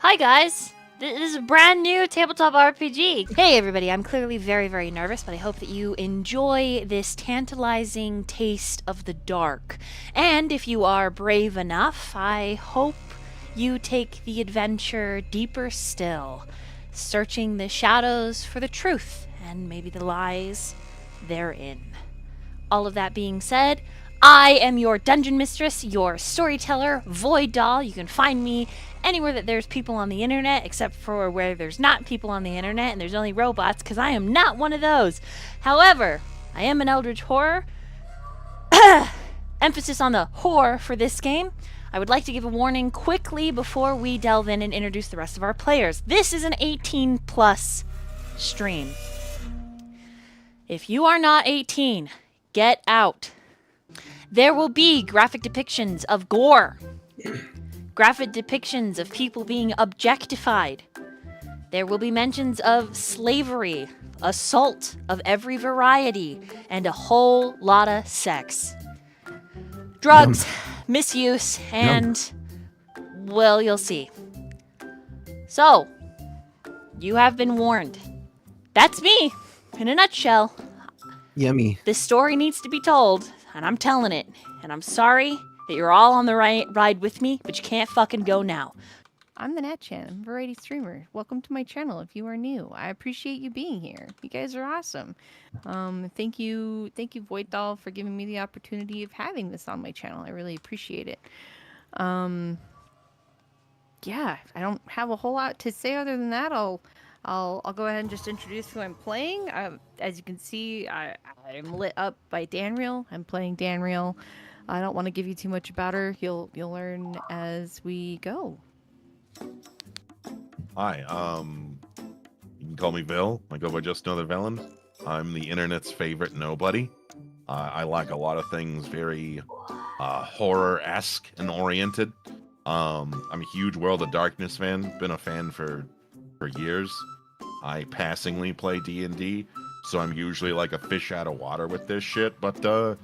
Hi guys! This is a brand new tabletop RPG. Hey everybody, I'm clearly very, very nervous, but I hope that you enjoy this tantalizing taste of the dark. And if you are brave enough, I hope you take the adventure deeper still, searching the shadows for the truth and maybe the lies therein. All of that being said, I am your dungeon mistress, your storyteller, VoidDoll. You can find me anywhere that there's people on the internet, except for where there's not people on the internet and there's only robots, because I am not one of those. However, I am an eldritch horror. Emphasis on the horror for this game. I would like to give a warning quickly before we delve in and introduce the rest of our players. This is an 18 plus stream. If you are not 18, get out. There will be graphic depictions of gore, graphic depictions of people being objectified. There will be mentions of slavery, assault of every variety, and a whole lot of sex. Drugs, misuse, and, well, you'll see. So, you have been warned. That's me, in a nutshell. Yummy. This story needs to be told, and I'm telling it. And I'm sorry that you're all on the ride with me, but you can't fucking go now. I'm TheNatchan. I'm a variety streamer. Welcome to my channel if you are new. I appreciate you being here. You guys are awesome. Thank you VoidDoll for giving me the opportunity of having this on my channel. I really appreciate it. Yeah, I don't have a whole lot to say other than that. I'll go ahead and just introduce who I'm playing. As you can see, I'm lit up by Danriel. I'm playing Danriel. I don't want to give you too much about her. You'll learn as we go. Hi, you can call me Bill. I go by just another villain. I'm the internet's favorite nobody. I like a lot of things very horror-esque and oriented. I'm a huge World of Darkness fan. Been a fan for years. I passingly play D&D, so I'm usually like a fish out of water with this shit. But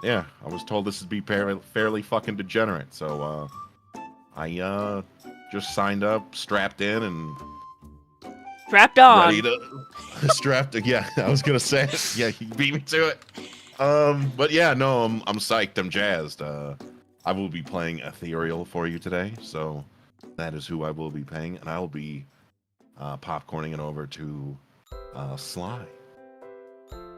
yeah, I was told this would be fairly fucking degenerate, so I just signed up, strapped in, and Strapped on. ready to strapped. Yeah, I was gonna say it. Yeah, you beat me to it. But yeah, no, I'm psyched. I'm jazzed. I will be playing Ethereal for you today, so that is who I will be playing, and I will be popcorning it over to Sly.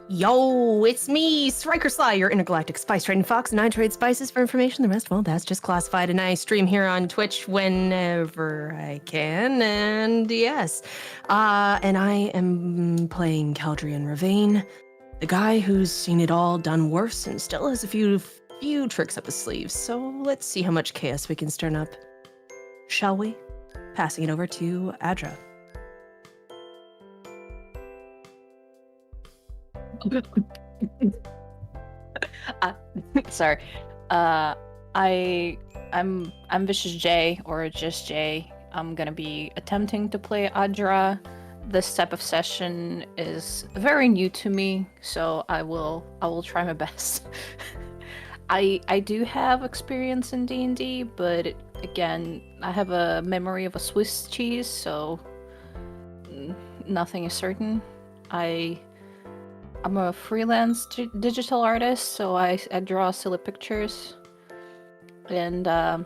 Yo, it's me, Striker Sly, your intergalactic spice trading fox, and I trade spices for information. The rest, well, that's just classified, and I stream here on Twitch whenever I can, and yes. And I am playing Caldrian Ravine, the guy who's seen it all, done worse, and still has a few tricks up his sleeves. So let's see how much chaos we can stir up. Shall we? Passing it over to Adra. Sorry. I'm Vicious J, or just J. I'm gonna be attempting to play Adra. This type of session is very new to me, so I will try my best. I do have experience in D&D, but again, I have a memory of a Swiss cheese, so nothing is certain. I'm a freelance digital artist, so I draw silly pictures, and I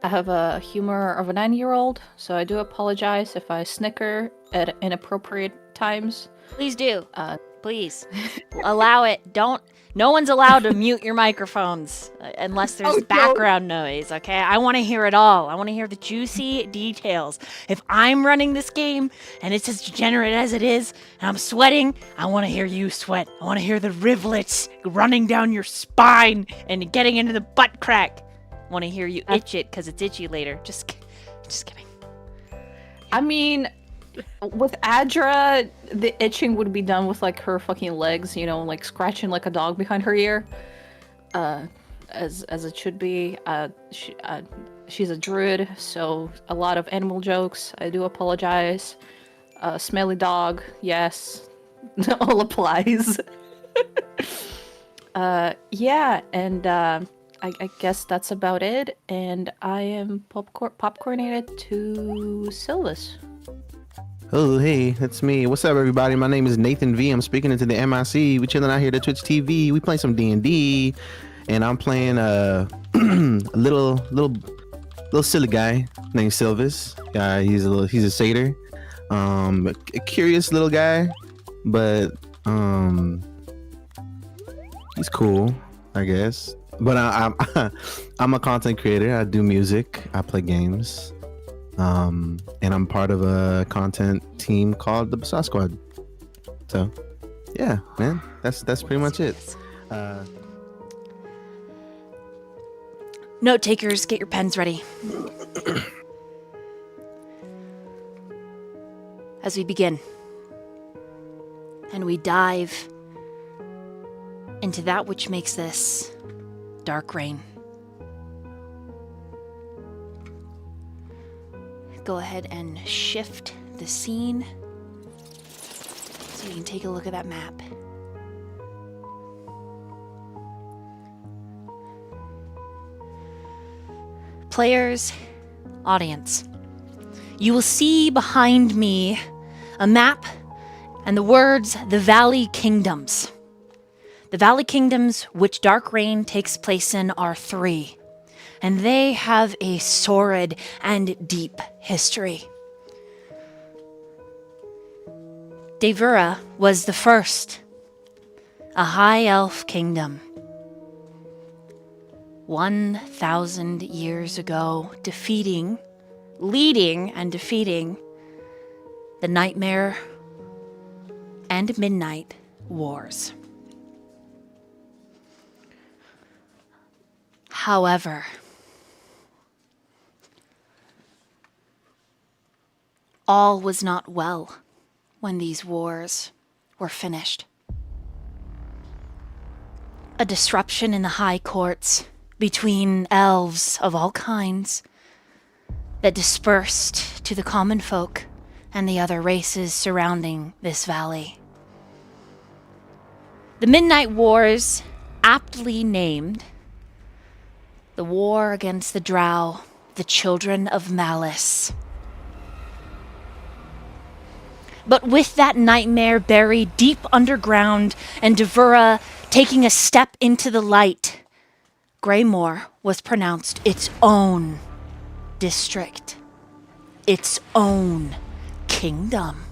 have a humor of a 9-year-old, so I do apologize if I snicker at inappropriate times. Please do. Please. Allow it. No one's allowed to mute your microphones unless there's background noise, okay? I want to hear it all. I want to hear the juicy details. If I'm running this game and it's as degenerate as it is and I'm sweating, I want to hear you sweat. I want to hear the rivulets running down your spine and getting into the butt crack. I want to hear you itch it because it's itchy later. Just kidding. I mean, with Adra, the itching would be done with like her fucking legs, you know, like scratching like a dog behind her ear, as it should be. She's a druid, so a lot of animal jokes. I do apologize. Smelly dog, yes, all applies. Yeah, and I guess that's about it. And I am popcornated to Silvis. Oh, hey, it's me. What's up, everybody? My name is Nathan V. I'm speaking into the MIC. We chilling out here at Twitch TV. We playing some D&D, and I'm playing a little silly guy named Silvis. He's a satyr, a curious little guy, but he's cool, I guess. But I'm a content creator. I do music. I play games. And I'm part of a content team called the Bazaar Squad. So, yeah, man, that's pretty much it. Note takers, get your pens ready. As we begin, and we dive into that which makes this Dark Reign. Go ahead and shift the scene so you can take a look at that map. Players, audience, you will see behind me a map and the words, the Valley Kingdoms. The Valley Kingdoms which Dark Reign takes place in are 3. And they have a sordid and deep history. Devura was the first, a high elf kingdom. 1,000 years ago, leading and defeating the Nightmare and Midnight Wars. However, all was not well when these wars were finished. A disruption in the high courts between elves of all kinds that dispersed to the common folk and the other races surrounding this valley. The Midnight Wars, aptly named the war against the Drow, the children of malice. But with that nightmare buried deep underground and Devura taking a step into the light, Greymoor was pronounced its own district, its own kingdom.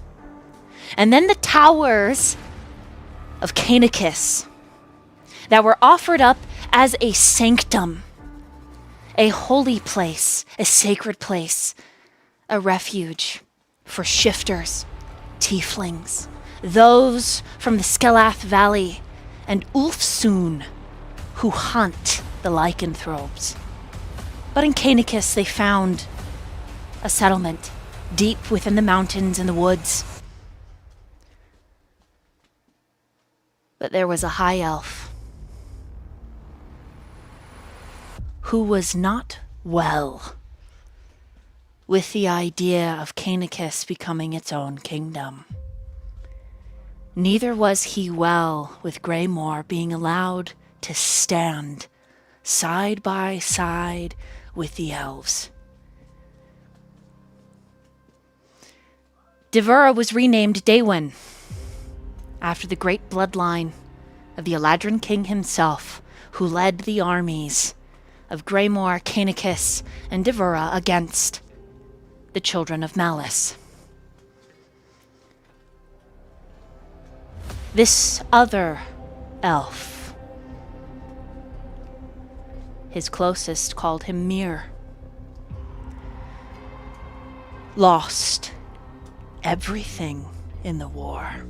And then the towers of Canicus that were offered up as a sanctum, a holy place, a sacred place, a refuge for shifters, tieflings, those from the Skelath Valley, and Ulfsoon, who hunt the lycanthropes. But in Canicus they found a settlement deep within the mountains and the woods. But there was a high elf who was not well with the idea of Canicus becoming its own kingdom. Neither was he well with Greymoor being allowed to stand side by side with the elves. Devura was renamed Daewin after the great bloodline of the Eladrin king himself, who led the armies of Greymoor, Canicus, and Devura against the children of malice. This other elf, his closest called him Mir, lost everything in the war.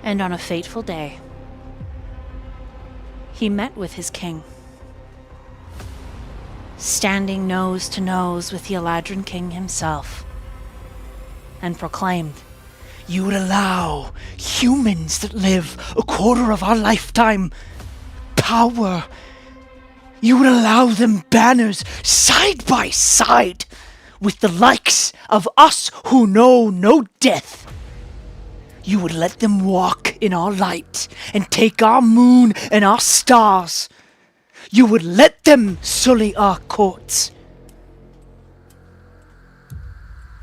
And on a fateful day, he met with his king, standing nose to nose with the Eladrin king himself, and proclaimed, "You would allow humans that live a quarter of our lifetime power. You would allow them banners side by side with the likes of us who know no death. you would let them walk in our light and take our moon and our stars. You would let them sully our courts.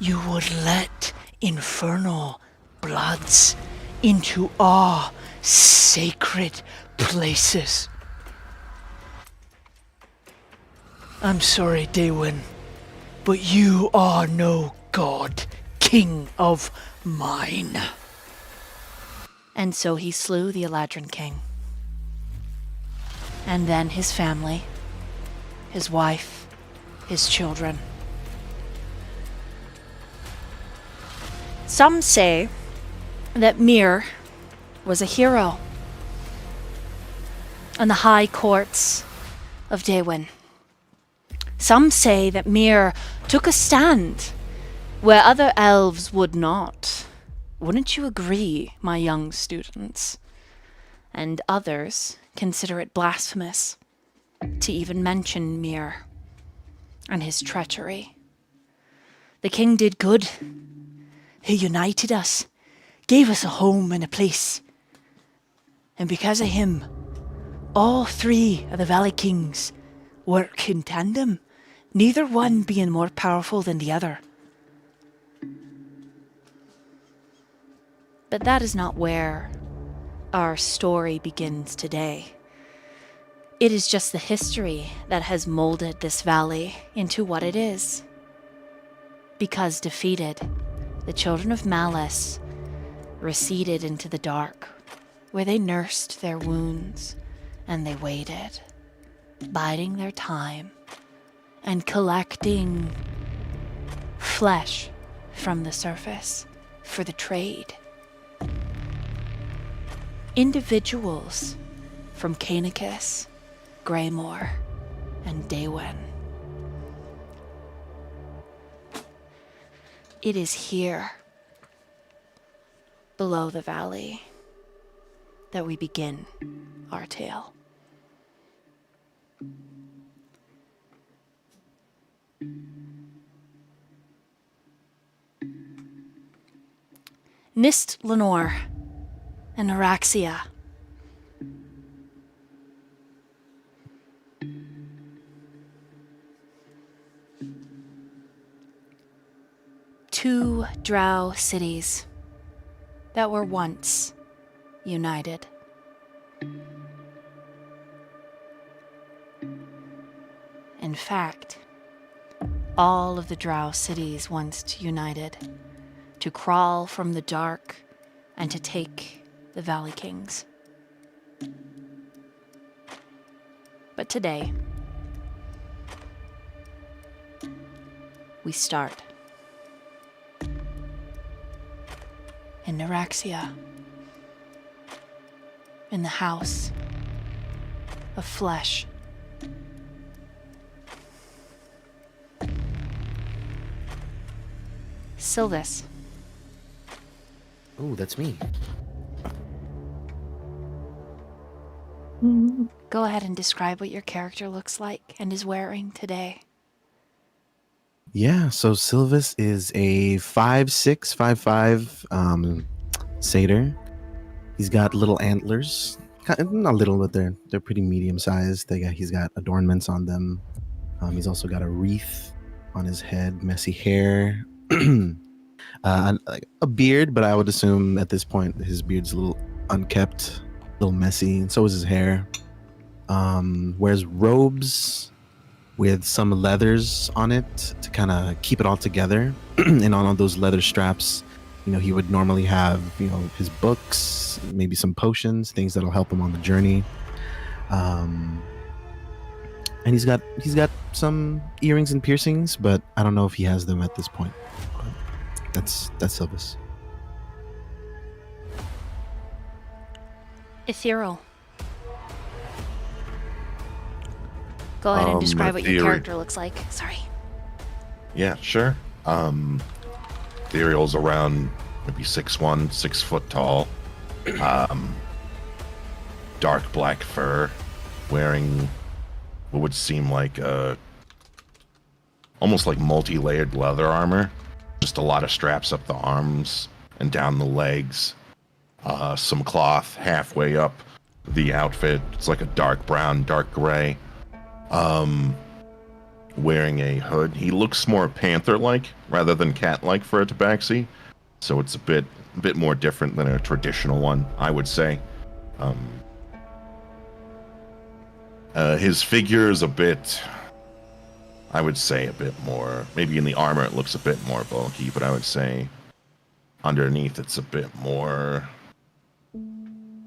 You would let infernal bloods into our sacred places. I'm sorry, Daewin, but you are no god, king of mine. And so he slew the Eladrin king. And then his family, his wife, his children. Some say that Mir was a hero on the high courts of Daewin. Some say that Mir took a stand where other elves would not. Wouldn't you agree, my young students? And others consider it blasphemous to even mention Mir and his treachery. The king did good. He united us, gave us a home and a place. And because of him, all three of the Valley Kings work in tandem, neither one being more powerful than the other. But that is not where our story begins today. It is just the history that has molded this valley into what it is. Because defeated, the children of Malice receded into the dark, where they nursed their wounds and they waited, biding their time and collecting flesh from the surface for the trade. Individuals from Canicus, Greymore, and Daewin. It is here, below the valley, that we begin our tale. Nist Lenore and Araxia. Two drow cities that were once united. In fact, all of the drow cities once united to crawl from the dark and to take the Valley Kings. But today, we start in Araxia, in the house of flesh. Sylvis. Oh, that's me. Go ahead and describe what your character looks like and is wearing today. Yeah, so Sylvis is a 5'6", 5'5", satyr. He's got little antlers. Not little, but they're pretty medium sized. He's got adornments on them. He's also got a wreath on his head, messy hair, a beard, but I would assume at this point his beard's a little unkept, a little messy, and so is his hair. Wears robes with some leathers on it to kind of keep it all together. And on all those leather straps, he would normally have, his books, maybe some potions, things that'll help him on the journey. And he's got some earrings and piercings, but I don't know if he has them at this point. That's Sylvis. Ethereal. Go ahead and describe what your character looks like. Sorry. Yeah, sure. Ethereal's around maybe 6'1", 6 foot tall. Dark black fur, wearing what would seem like almost like multi-layered leather armor. Just a lot of straps up the arms and down the legs. some cloth halfway up the outfit. It's like a dark brown, dark gray. Wearing a hood. He looks more panther-like rather than cat-like for a tabaxi, so it's a bit more different than a traditional one, I would say. His figure is a bit, I would say, a bit more. Maybe in the armor it looks a bit more bulky, but I would say underneath it's a bit more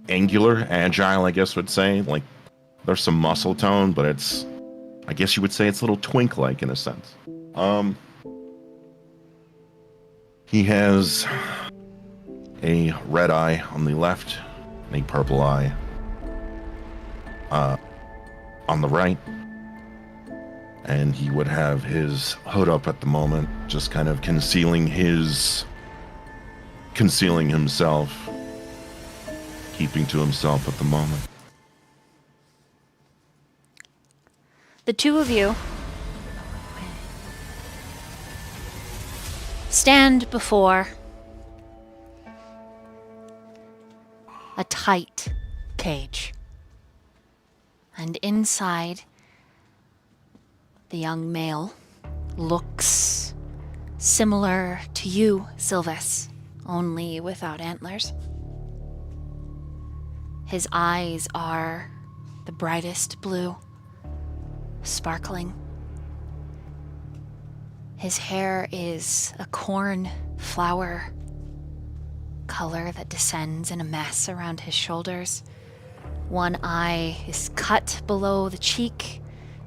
angular, agile, I guess would say. Like, there's some muscle tone, but it's, I guess you would say it's a little twink-like in a sense. He has a red eye on the left and a purple eye on the right. And he would have his hood up at the moment, just kind of concealing himself, keeping to himself at the moment. The two of you stand before a tight cage. And inside, the young male looks similar to you, Sylvis, only without antlers. His eyes are the brightest blue, sparkling. His hair is a cornflower color that descends in a mess around his shoulders. One eye is cut below the cheek.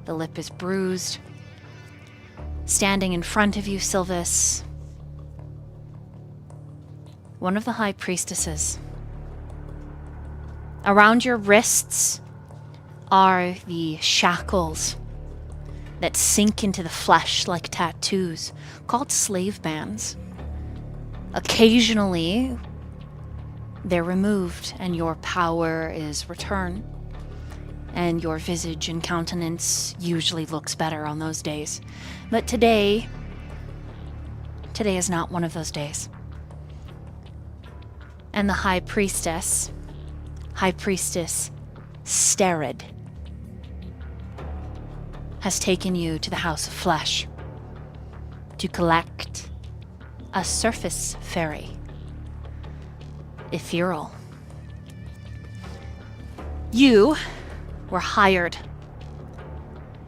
The lip is bruised. Standing in front of you, Sylvis, one of the high priestesses. Around your wrists are the shackles that sink into the flesh like tattoos, called slave bands. Occasionally, they're removed and your power is returned. And your visage and countenance usually looks better on those days. But today is not one of those days. And the High Priestess Sterid, has taken you to the House of Flesh to collect a surface fairy, Ethereal. You were hired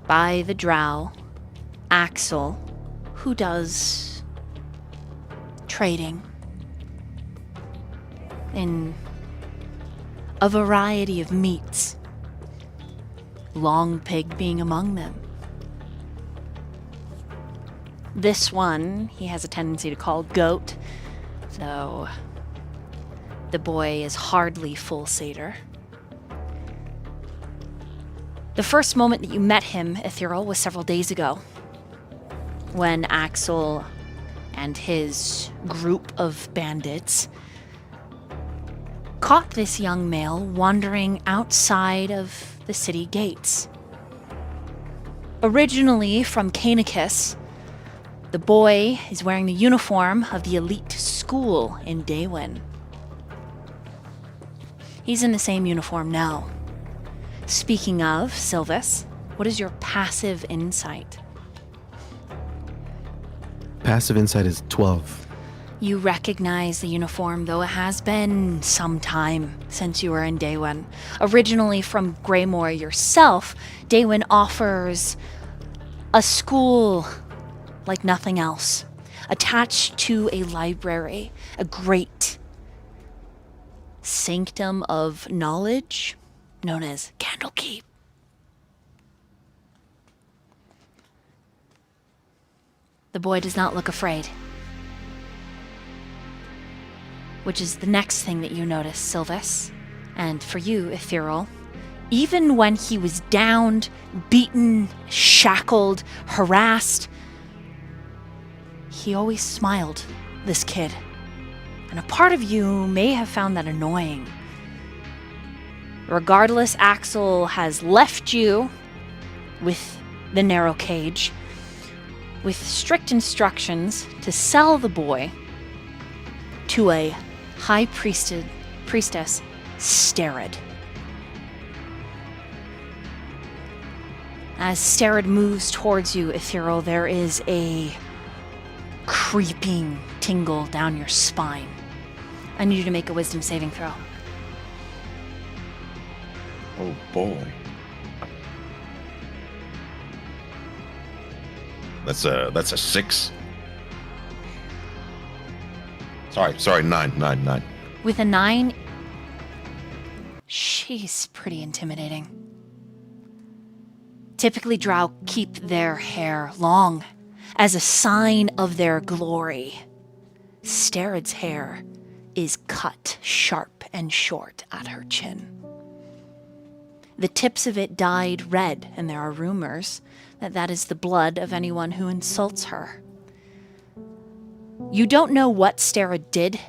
by the drow, Axel, who does trading in a variety of meats, long pig being among them. This one he has a tendency to call goat, though the boy is hardly full satyr. The first moment that you met him, Ethereal, was several days ago, when Axel and his group of bandits caught this young male wandering outside of the city gates. Originally from Canicus, the boy is wearing the uniform of the elite school in Daewin. He's in the same uniform now. Speaking of, Sylvis, what is your passive insight? Passive insight is 12. You recognize the uniform, though it has been some time since you were in Daewin. Originally from Greymore yourself, Daewin offers a school like nothing else, attached to a library, a great sanctum of knowledge known as Candlekeep. The boy does not look afraid, which is the next thing that you notice, Sylvis. And for you, Ethereal, even when he was downed, beaten, shackled, harassed, he always smiled, this kid. And a part of you may have found that annoying. Regardless, Axel has left you with the narrow cage, with strict instructions to sell the boy to a high priested priestess, Sterid. As Sterid moves towards you, Ethereal, there is a creeping tingle down your spine. I need you to make a wisdom saving throw. Oh boy. That's a 6. Sorry, 9. With a 9, she's pretty intimidating. Typically, drow keep their hair long as a sign of their glory. Sterid's hair is cut sharp and short at her chin. The tips of it dyed red, and there are rumors that that is the blood of anyone who insults her. You don't know what Sterid did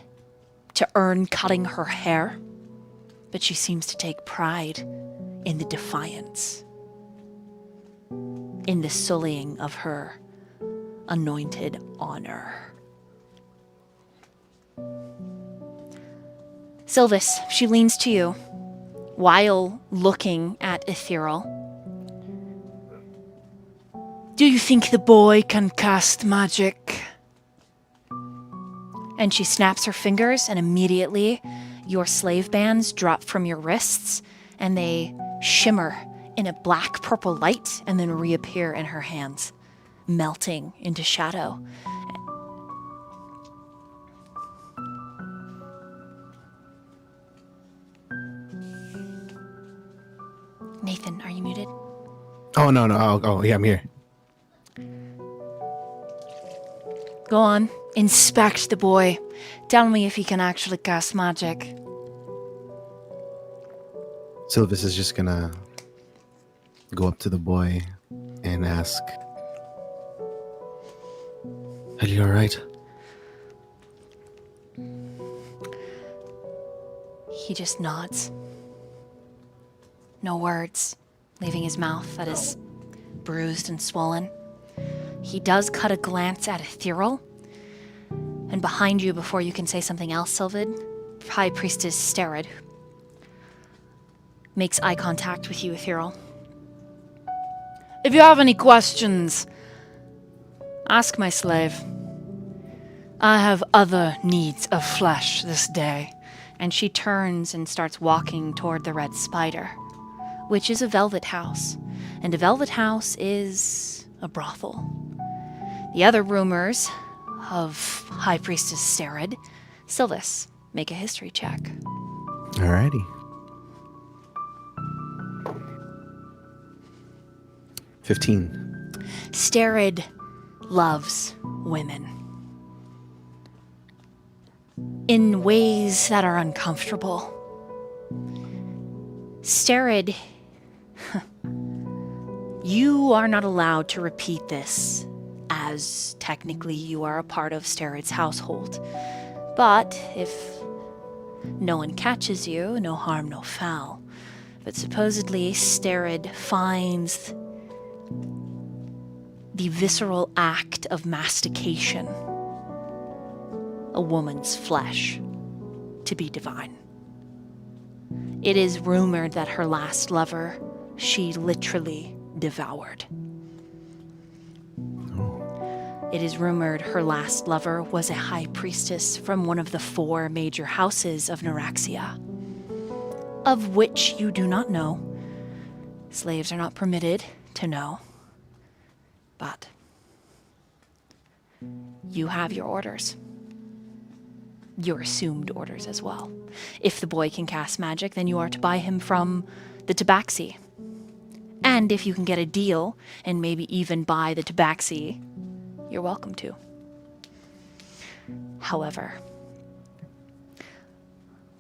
to earn cutting her hair, but she seems to take pride in the defiance, in the sullying of her anointed honor. Sylvis, she leans to you while looking at Ethereal. Do you think the boy can cast magic? And she snaps her fingers, and immediately your slave bands drop from your wrists, and they shimmer in a black-purple light and then reappear in her hands, melting into shadow. Nathan, are you muted? Oh, no. Oh, yeah, I'm here. Go on. Inspect the boy. Tell me if he can actually cast magic. Sylvis is just gonna go up to the boy and ask, "Are you alright?" He just nods. No words, leaving his mouth that is bruised and swollen. He does cut a glance at Ethereal, and behind you, before you can say something else, Sylvid, High Priestess Sterid makes eye contact with you, Ethereal. If you have any questions, ask my slave. I have other needs of flesh this day. And she turns and starts walking toward the Red Spider, which is a velvet house. And a velvet house is a brothel. The other rumors of High Priestess Sterid, Sylvis, make a history check. Alrighty. 15. Sterid loves women in ways that are uncomfortable. Sterid, you are not allowed to repeat this, as technically you are a part of Sterid's household. But if no one catches you, no harm, no foul. But supposedly Sterid finds the visceral act of mastication, a woman's flesh, to be divine. It is rumored that her last lover, she literally devoured. It is rumored her last lover was a high priestess from one of the 4 major houses of Neuraxia, of which you do not know. Slaves are not permitted to know. But you have your orders. Your assumed orders as well. If the boy can cast magic, then you are to buy him from the Tabaxi. And if you can get a deal, and maybe even buy the Tabaxi, you're welcome to. However,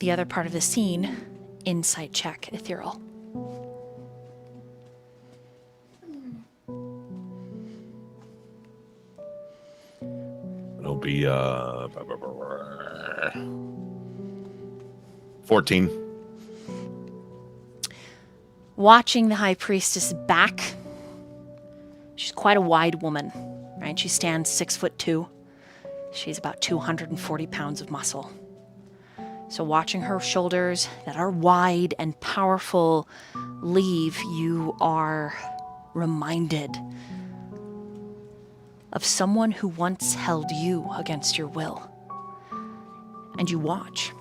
the other part of the scene, insight check, Ethereal. It'll be 14. Watching the High Priestess back, she's quite a wide woman, right? She stands 6'2". She's about 240 pounds of muscle. So watching her shoulders that are wide and powerful leave, you are reminded of someone who once held you against your will. And you watch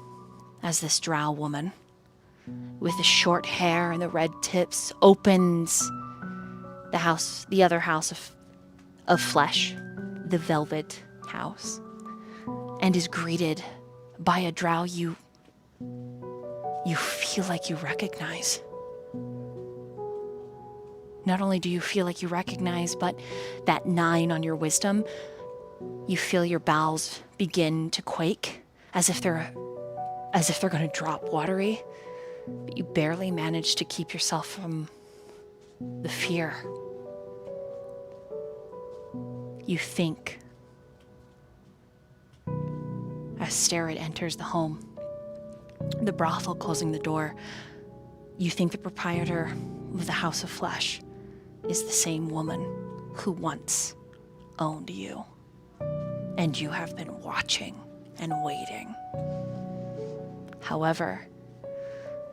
as this drow woman with the short hair and the red tips opens the other house of flesh, the Velvet House, and is greeted by a drow you feel like you recognize. Not only do you feel like you recognize, but that 9 on your wisdom, you feel your bowels begin to quake as if they're going to drop watery, but you barely manage to keep yourself from the fear. You think as Starrett enters the home, the brothel closing the door, you think the proprietor of the House of Flesh is the same woman who once owned you. And you have been watching and waiting. However,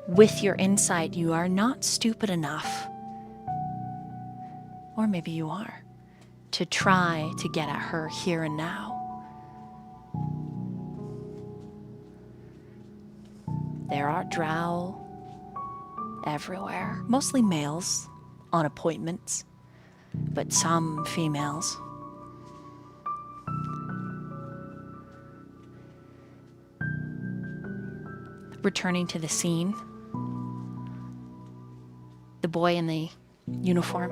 with your insight, you are not stupid enough, or maybe you are, to try to get at her here and now. There are drow everywhere, mostly males on appointments, but some females. Returning to the scene, the boy in the uniform,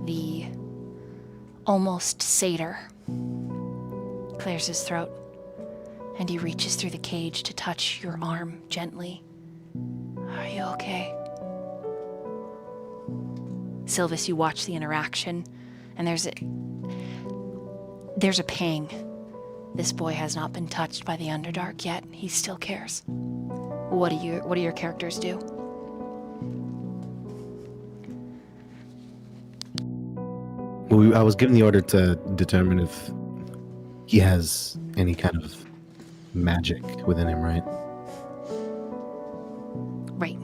the almost satyr, clears his throat, and he reaches through the cage to touch your arm gently. Are you okay? Sylvis, you watch the interaction, and there's a pang. This boy has not been touched by the Underdark yet. He still cares. What do your characters do? Well, I was given the order to determine if he has any kind of magic within him, right? Right.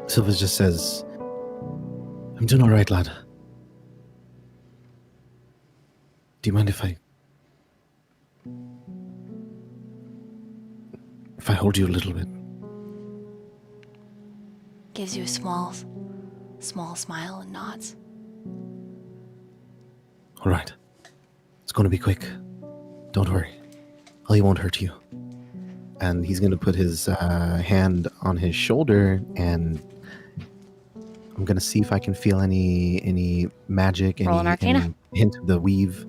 Sylvis just says, I'm doing all right, lad. Do you mind if I hold you a little bit? Gives you a small smile and nods. All right. It's going to be quick. Don't worry. I won't hurt you. And he's going to put his hand on his shoulder, and I'm going to see if I can feel any magic, Roll an Arcana. any hint of the weave.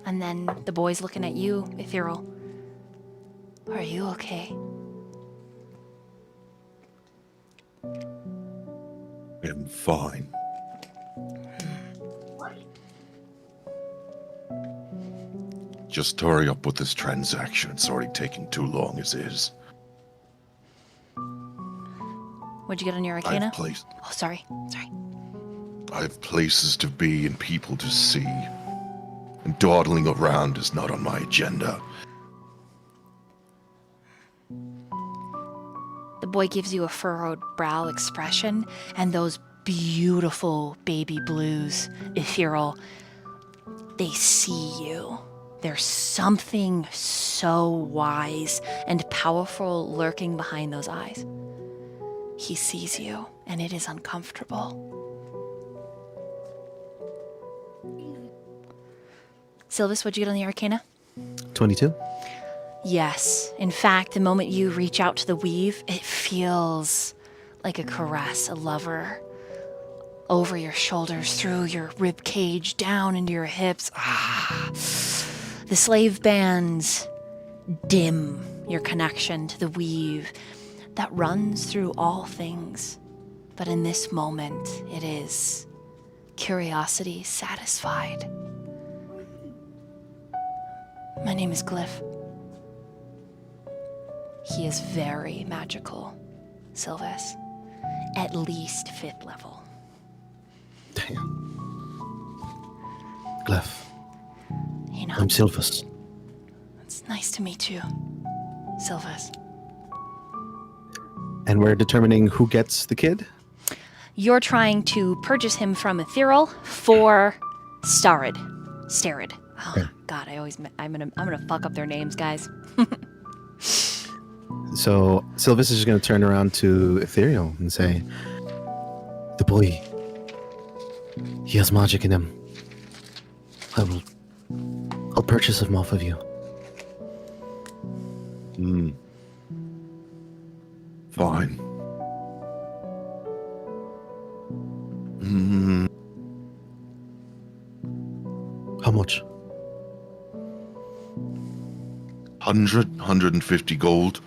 And then the boy's looking at you, Ethereal. Are you okay? I'm fine. Just hurry up with this transaction. It's already taking too long as is. What'd you get on your Arcana? Oh, sorry. I have places to be and people to see. And dawdling around is not on my agenda. The boy gives you a furrowed brow expression, and those beautiful baby blues, Ethereal, they see you. There's something so wise and powerful lurking behind those eyes. He sees you, and it is uncomfortable. Sylvis, what'd you get on the Arcana? 22? Yes. In fact, the moment you reach out to the weave, it feels like a caress, a lover, over your shoulders, through your rib cage, down into your hips. The slave bands dim your connection to the weave that runs through all things. But in this moment, it is curiosity satisfied. My name is Glyph. He is very magical, Sylvis. At least 5th level. Damn. Glyph, You know, I'm Sylphus. it's nice to meet you, Sylvus. And we're determining who gets the kid? You're trying to purchase him from Ethereal for Starid. Oh, Okay. God, I'm gonna fuck up their names, guys. So Sylphus is just going to turn around to Ethereal and say, "The boy, he has magic in him. I'll purchase him off of you." Fine. How much? 150 gold.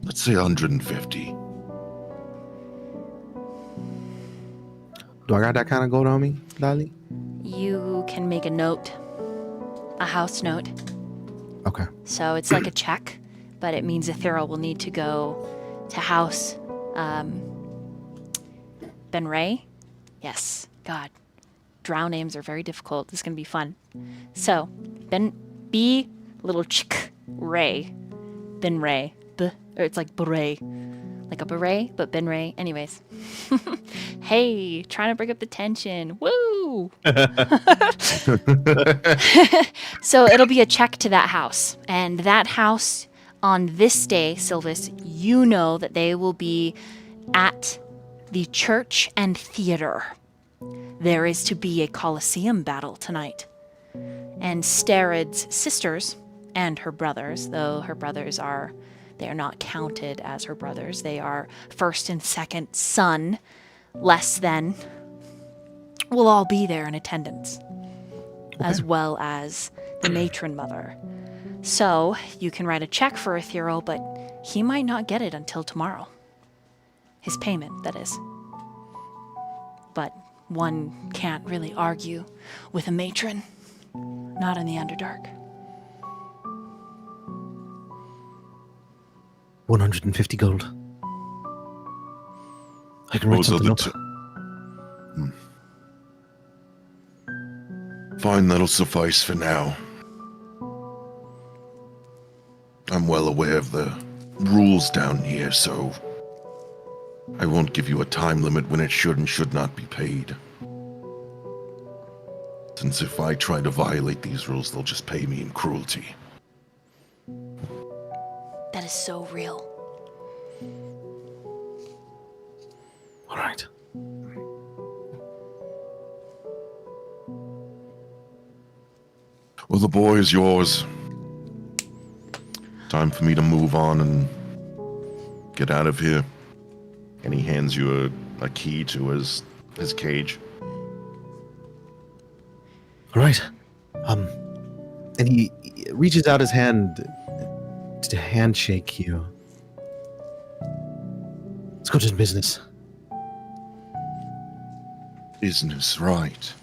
Let's say 150. Do I got that kind of gold on me, Lali? You can make a note, a house note. Okay. So it's like a check, but it means Ethereal will need to go to house Ben Ray. Yes, God. Drow names are very difficult. This is going to be fun. So, B little chick Ray. Ben Ray. Or it's like beret. Like a beret, but Ben Ray. Anyways. Hey, trying to break up the tension. Woo! So it'll be a check to that house. And that house, on this day, Sylvis, you know that they will be at the church and theater. There is to be a Colosseum battle tonight. And Starid's sisters and her brothers, though her brothers they are not counted as her brothers. They are first and second son, less than, will all be there in attendance, as well as the matron mother. So you can write a check for Ethereal, but he might not get it until tomorrow. His payment, that is. But one can't really argue with a matron. Not in the Underdark. 150 gold. I can write Those are something the up. Fine, that'll suffice for now. I'm well aware of the rules down here, so I won't give you a time limit when it should and should not be paid. Since if I try to violate these rules, they'll just pay me in cruelty. That is so real. All right. Well, the boy is yours. Time for me to move on and get out of here. And he hands you a key to his cage. All right. And he reaches out his hand to handshake you. Let's go to business. Business, right.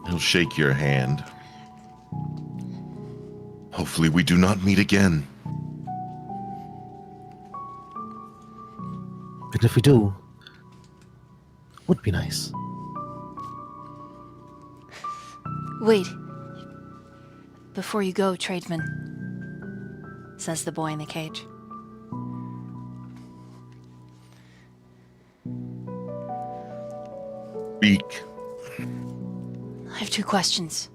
He'll shake your hand. Hopefully we do not meet again. And if we do, would be nice. Wait. Before you go, tradesman, says the boy in the cage. Speak. I have two questions.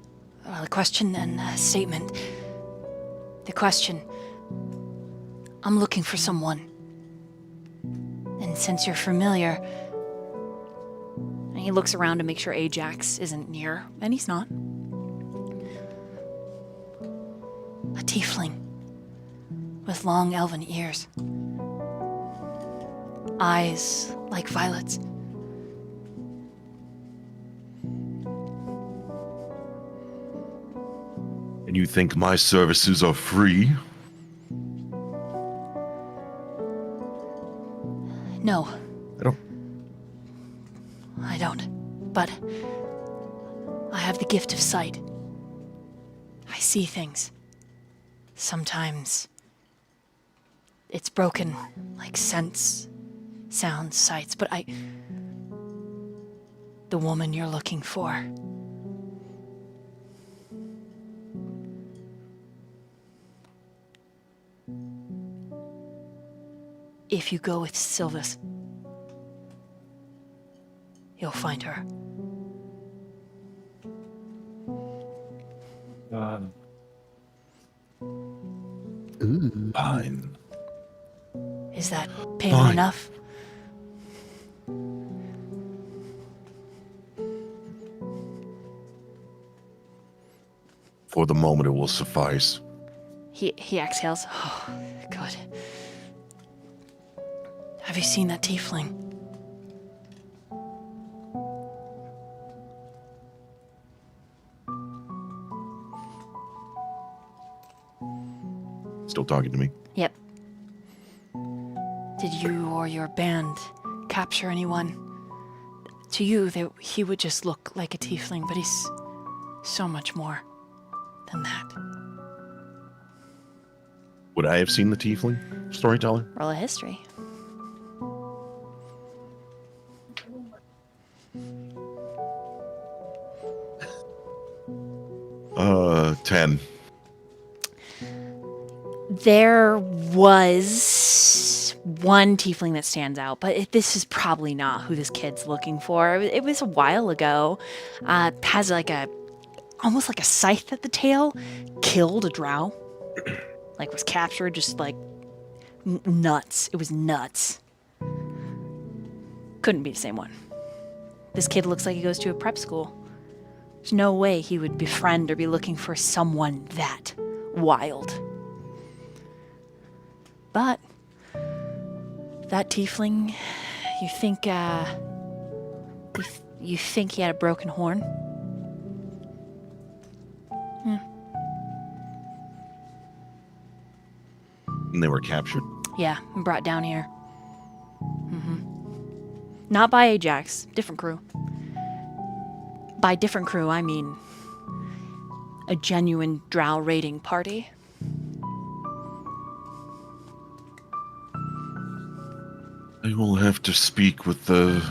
Well, a question and a statement. The question. I'm looking for someone. And since you're familiar... And he looks around to make sure Ajax isn't near, and he's not. A tiefling. With long elven ears. Eyes like violets. And you think my services are free? No, I don't. But I have the gift of sight. I see things. Sometimes It's broken, like sense, sounds, sights, but the woman you're looking for. If you go with Sylvis, you'll find her. Ooh. Fine. Is that pain Fine. enough? For the moment, it will suffice. He exhales. Oh, good. Have you seen that tiefling? Still talking to me? Yep. Did you or your band capture anyone? To you, he would just look like a tiefling, but he's so much more than that. Would I have seen the tiefling? Storyteller? Roll a history. 10. There was one tiefling that stands out, but this is probably not who this kid's looking for. It was a while ago. Has almost like a scythe at the tail. Killed a drow. Like was captured, just like nuts. It was nuts. Couldn't be the same one. This kid looks like he goes to a prep school. There's no way he would befriend or be looking for someone that wild. But that tiefling, you think you think he had a broken horn? And they were captured. Yeah, and brought down here. Not by Ajax, different crew. By different crew, I mean a genuine drow raiding party. I will have to speak with the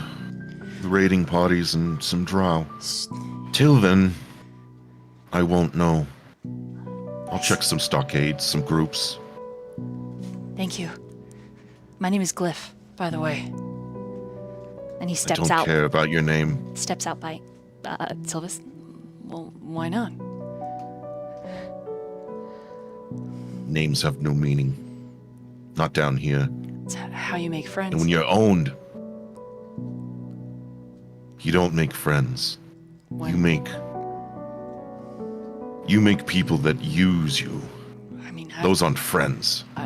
raiding parties and some drow. Till then, I won't know. I'll check some stockades, some groups. Thank you. My name is Glyph, by the way. And he I steps don't out. care about your name. Steps out by Sylvis. Well, why not? Names have no meaning. Not down here. It's how you make friends. And when you're owned, you don't make friends. Why- You make people that use you. I mean, Those aren't friends. I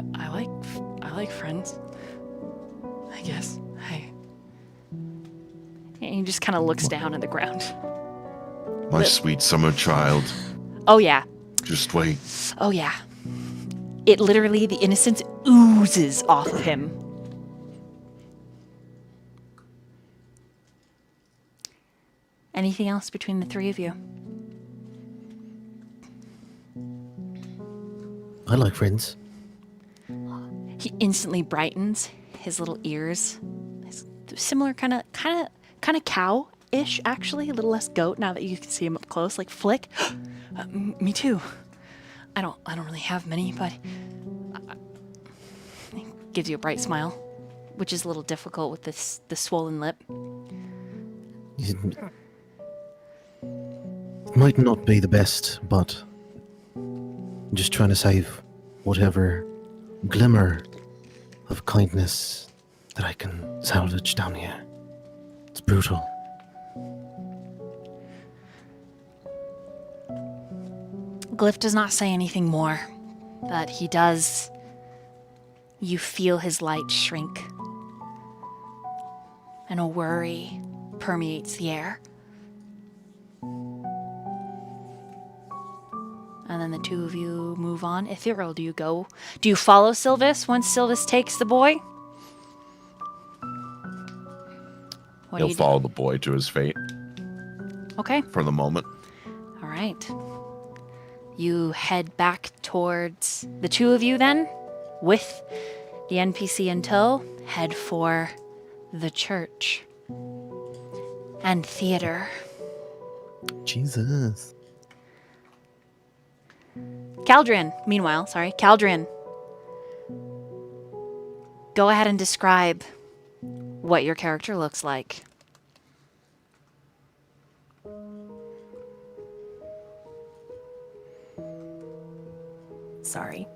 like friends. I guess. And he just kind of looks down at the ground. My sweet summer child. Oh, yeah. Just wait. Oh, yeah. It literally, the innocence oozes off of him. Anything else between the three of you? I like friends. He instantly brightens. His little ears, his similar kind of cow-ish, actually, a little less goat now that you can see him up close. Like flick. Me too. I don't really have many, but He gives you a bright smile, which is a little difficult with the swollen lip. It might not be the best, but I'm just trying to save whatever glimmer of kindness that I can salvage down here. It's brutal. Glyph does not say anything more, but he does. You feel his light shrink, and a worry permeates the air. And then the two of you move on. Ethereal, do you go? Do you follow Sylvis once Sylvis takes the boy? What do He'll you follow the boy to his fate do? Okay. for the moment. All right. You head back towards the two of you then, with The NPC in tow head for the church and theater. Jesus. Caldrian, go ahead and describe what your character looks like. Sorry.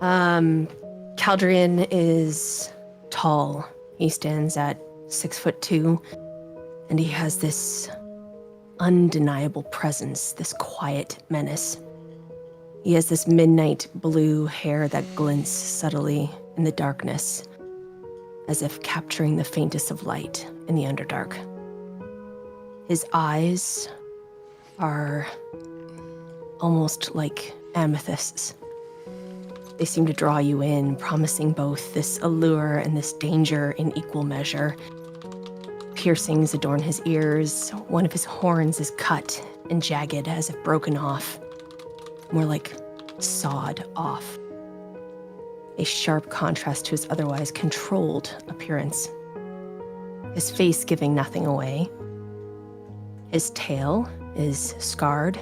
Caldrian is tall. He stands at 6'2", and he has this undeniable presence, this quiet menace. He has this midnight blue hair that glints subtly in the darkness, as if capturing the faintest of light in the Underdark. His eyes are almost like amethysts. They seem to draw you in, promising both this allure and this danger in equal measure. Piercings adorn his ears. One of his horns is cut and jagged as if broken off, more like sawed off. A sharp contrast to his otherwise controlled appearance. His face giving nothing away. His tail is scarred,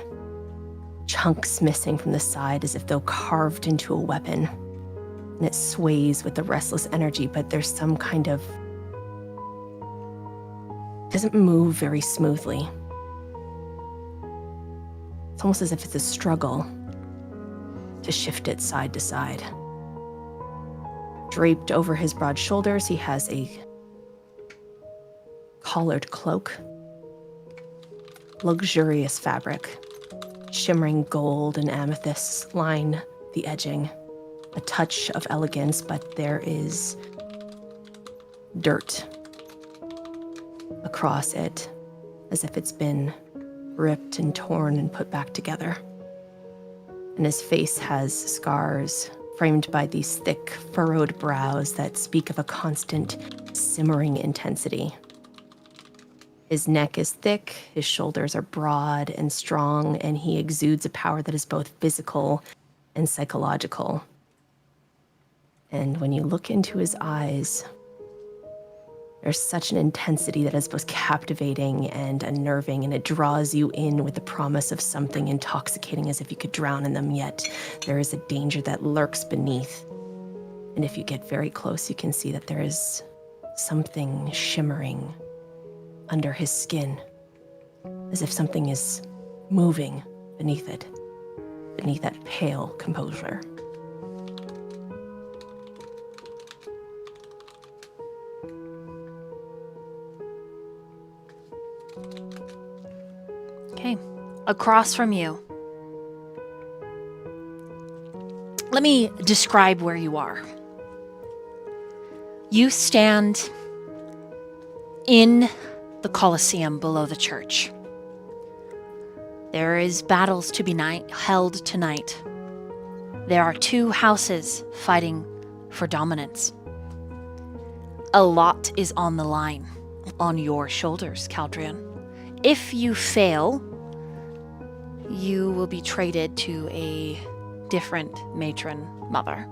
chunks missing from the side as if though carved into a weapon. And it sways with the restless energy, but there's some kind of... doesn't move very smoothly. It's almost as if it's a struggle to shift it side to side. Draped over his broad shoulders, he has a collared cloak. Luxurious fabric. Shimmering gold and amethysts line the edging. A touch of elegance, but there is dirt across it, as if it's been ripped and torn and put back together. And his face has scars framed by these thick, furrowed brows that speak of a constant, simmering intensity. His neck is thick, his shoulders are broad and strong, and he exudes a power that is both physical and psychological. And when you look into his eyes, there's such an intensity that is both captivating and unnerving, and it draws you in with the promise of something intoxicating as if you could drown in them, yet there is a danger that lurks beneath. And if you get very close, you can see that there is something shimmering under his skin, as if something is moving beneath it, beneath that pale composure. Okay, across from you. Let me describe where you are. You stand in the Colosseum below the church. There is battles to be held tonight. There are two houses fighting for dominance. A lot is on the line, on your shoulders, Caldrian. If you fail, you will be traded to a different matron mother.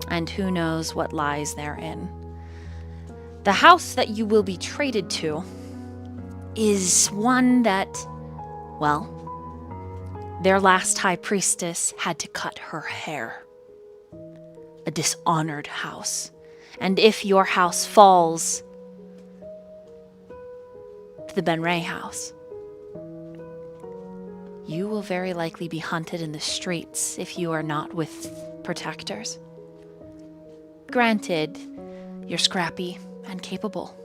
And who knows what lies therein. The house that you will be traded to is one that, well, their last high priestess had to cut her hair. A dishonored house. And if your house falls to the Benray house, you will very likely be hunted in the streets if you are not with protectors. Granted, you're scrappy and capable.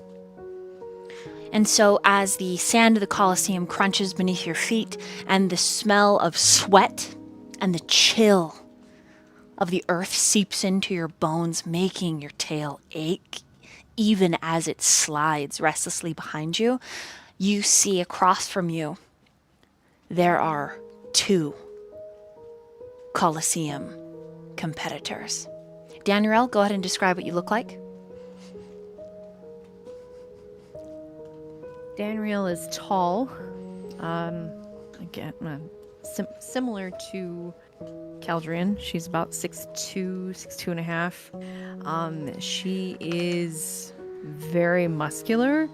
And so as the sand of the Colosseum crunches beneath your feet and the smell of sweat and the chill of the earth seeps into your bones, making your tail ache, even as it slides restlessly behind you, you see across from you, there are two Colosseum competitors. Danriel, go ahead and describe what you look like. Danriel is tall. Again, similar to Caldrian. She's about 6'2", 6'2 and a half. She is very muscular.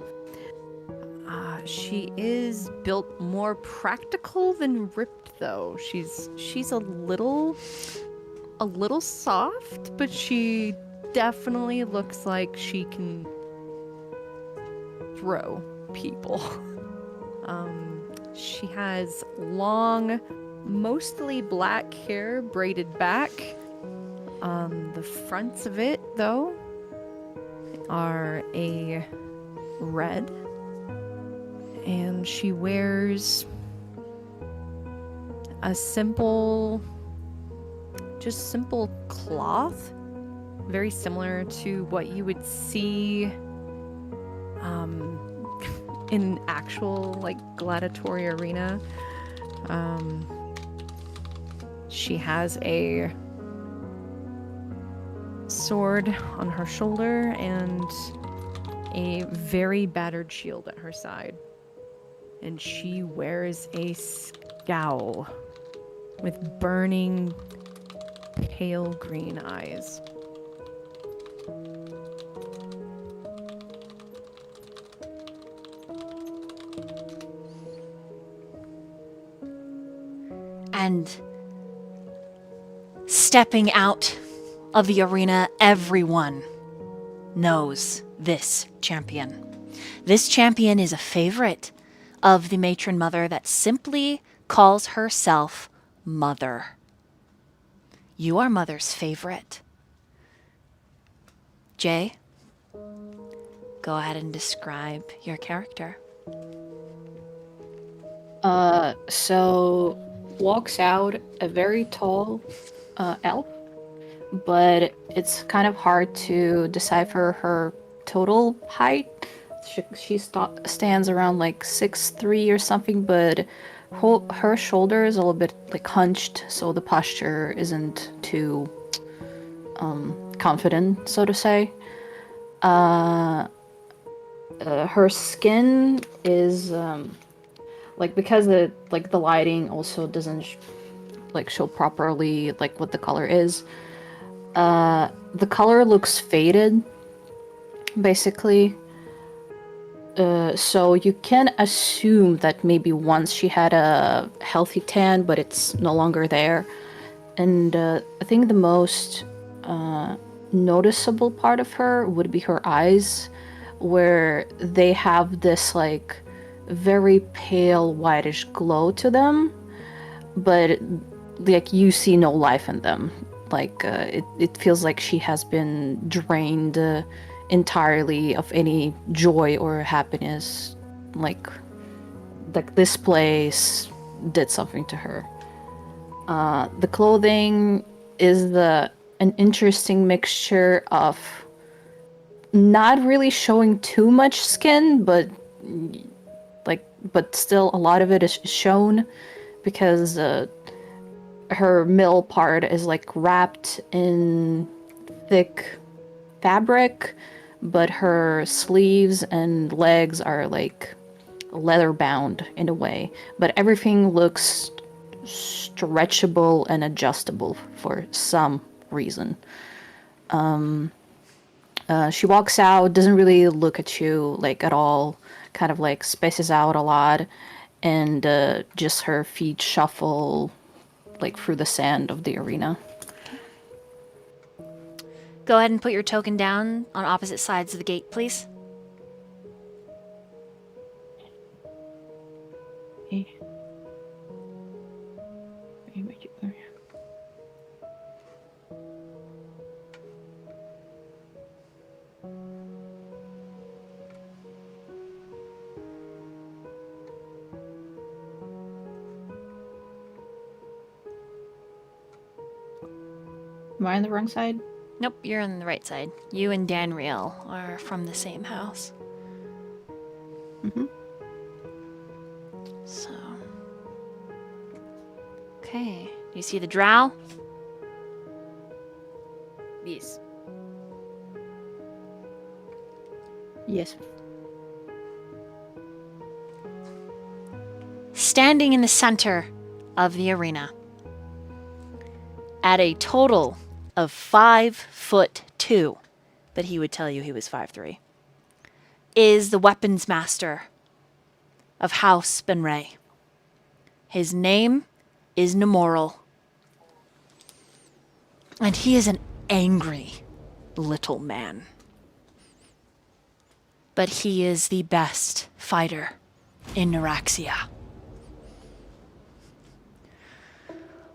She is built more practical than ripped, though. She's a little soft, but she definitely looks like she can throw people. She has long, mostly black hair braided back. The fronts of it, though, are a red. And she wears a simple cloth, very similar to what you would see in actual like gladiatory arena. She has a sword on her shoulder and a very battered shield at her side. And she wears a scowl with burning pale green eyes. And stepping out of the arena, everyone knows this champion. This champion is a favorite of the matron mother that simply calls herself Mother. You are Mother's favorite. Jay, go ahead and describe your character. So walks out a very tall elf, but it's kind of hard to decipher her total height. She stands around like 6'3" or something, but her shoulders are a little bit like hunched, so the posture isn't too confident, so to say. Her skin is like, because the lighting also doesn't show properly like what the color is. The color looks faded, basically. So you can assume that maybe once she had a healthy tan, but it's no longer there. And I think the most noticeable part of her would be her eyes, where they have this like very pale whitish glow to them, but like you see no life in them. Like it feels like she has been drained entirely of any joy or happiness. Like this place did something to her. The clothing is an interesting mixture of not really showing too much skin, but still a lot of it is shown, because her middle part is like wrapped in thick fabric, but her sleeves and legs are like leather bound in a way. But everything looks stretchable and adjustable for some reason. She walks out, doesn't really look at you like at all, kind of like spaces out a lot, and just her feet shuffle like through the sand of the arena. Go ahead and put your token down on opposite sides of the gate, please. Am I on the wrong side? Nope, you're on the right side. You and Danriel are from the same house. Mm-hmm. So. Okay. Do you see the drow? Yes. Yes. Standing in the center of the arena, at a total of 5'2", 5'2", but he would tell you he was 5'3", is the weapons master of House Benray. His name is Nemoral. And he is an angry little man. But he is the best fighter in Neuraxia.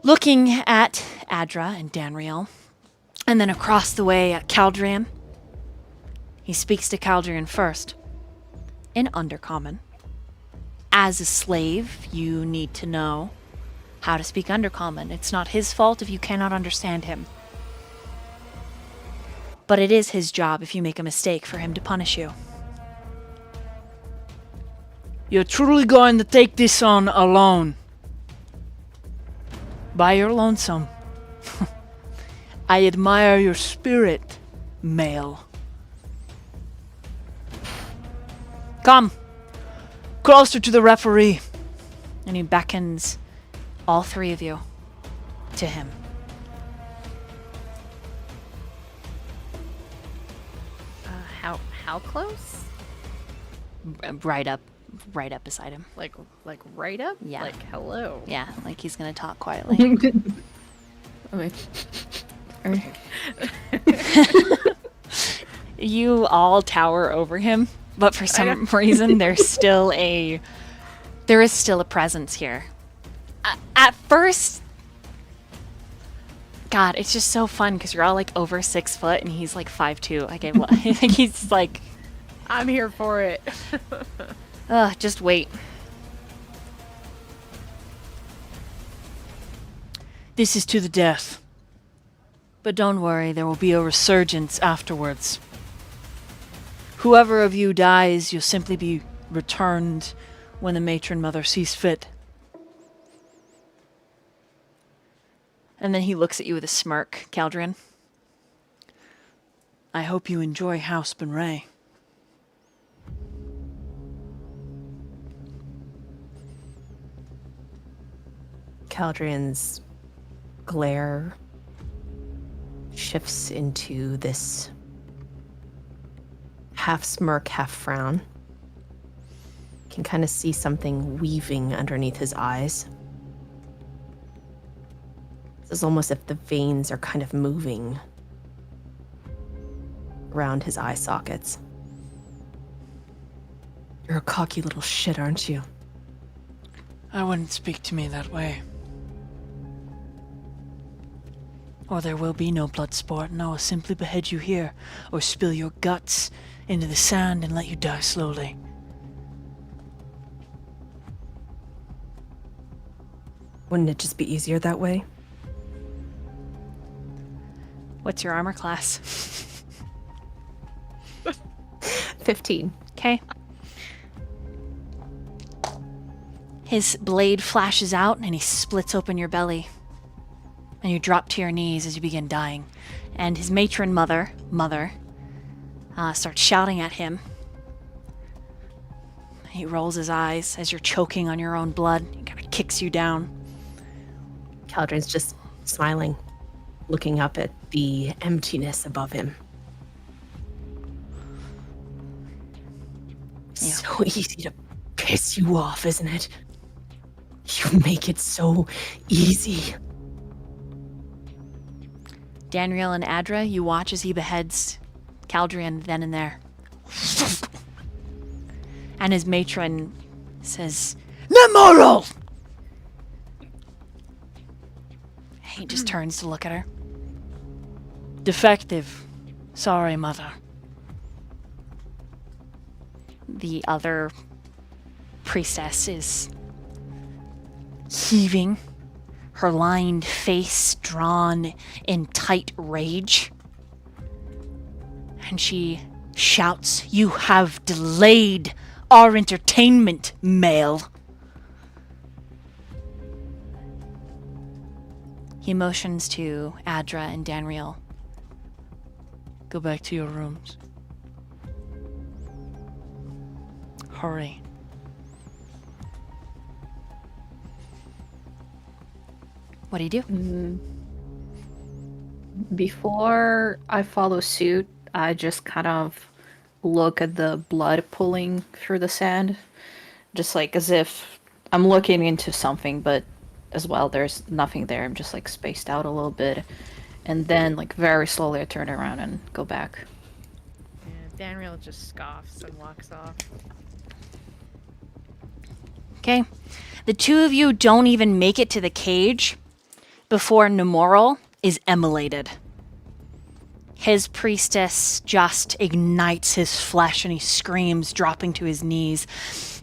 Looking at Adra and Danriel, and then across the way at Caldrian, he speaks to Caldrian first, in Undercommon. As a slave, you need to know how to speak Undercommon. It's not his fault if you cannot understand him. But it is his job if you make a mistake for him to punish you. You're truly going to take this on alone. By your lonesome. I admire your spirit, male. Come. Closer to the referee. And he beckons all three of you to him. How close? Right up beside him. Like right up? Yeah. Like hello. Yeah, like he's gonna talk quietly. I mean, You all tower over him, but for some reason there is still a presence here. At first, God, it's just so fun because you're all like over 6 foot and he's like 5'2". I think he's like, I'm here for it. just wait. This is to the death. But don't worry, there will be a resurgence afterwards. Whoever of you dies, you'll simply be returned when the matron mother sees fit. And then he looks at you with a smirk, Caldrian. I hope you enjoy House Benray. Caldrian's glare shifts into this half smirk, half frown. You can kind of see something weaving underneath his eyes. It's almost if the veins are kind of moving around his eye sockets. You're a cocky little shit, aren't you? I wouldn't speak to me that way. Or there will be no blood sport, and I will simply behead you here, or spill your guts into the sand and let you die slowly. Wouldn't it just be easier that way? What's your armor class? 15. Okay. His blade flashes out and he splits open your belly. And you drop to your knees as you begin dying. And his matron mother, starts shouting at him. He rolls his eyes as you're choking on your own blood. He kind of kicks you down. Caldrian's just smiling, looking up at the emptiness above him. Yeah. So easy to piss you off, isn't it? You make it so easy. Danriel and Adra, you watch as he beheads Caldrian then and there. And his matron says, Nemoral! he just turns to look at her. Defective. Sorry, mother. The other priestess is heaving, her lined face drawn in tight rage. And she shouts, "You have delayed our entertainment, male." He motions to Adra and Danriel. Go back to your rooms. Hurry. What do you do? Before I follow suit, I just kind of look at the blood pooling through the sand, just like as if I'm looking into something, but as well, there's nothing there. I'm just like spaced out a little bit, and then like very slowly I turn around and go back. Yeah, Danriel just scoffs and walks off. Okay. The two of you don't even make it to the cage before Nemoral is immolated. His priestess just ignites his flesh and he screams, dropping to his knees.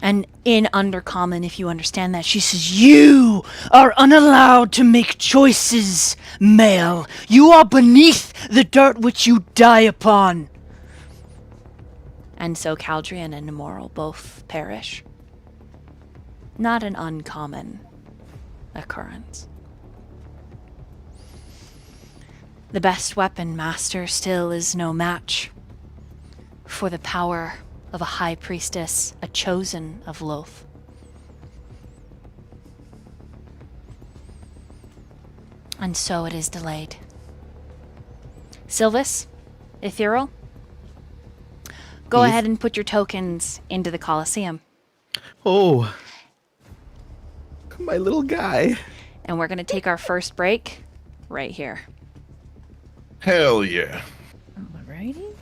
And in Undercommon, if you understand that, she says, "You are unallowed to make choices, male. You are beneath the dirt which you die upon." And so Caldrian and Nemoral both perish. Not an uncommon occurrence. The best weapon, Master, still is no match for the power of a high priestess, a chosen of Loth. And so it is delayed. Sylvis, Ethereal, go Yes. ahead and put your tokens into the Colosseum. Oh, my little guy. And we're going to take our first break right here. Hell yeah. Alrighty.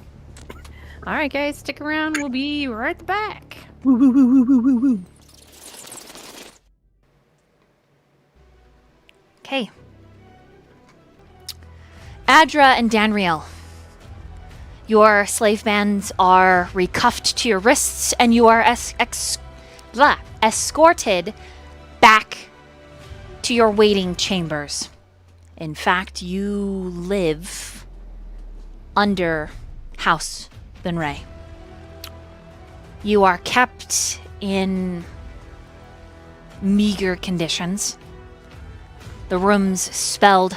Alright, guys, stick around. We'll be right back. Woo, woo, woo, woo, woo, woo, woo. Okay. Adra and Danriel, your slave bands are recuffed to your wrists and you are escorted back to your waiting chambers. In fact, you live under House Benray. You are kept in meager conditions. The rooms spelled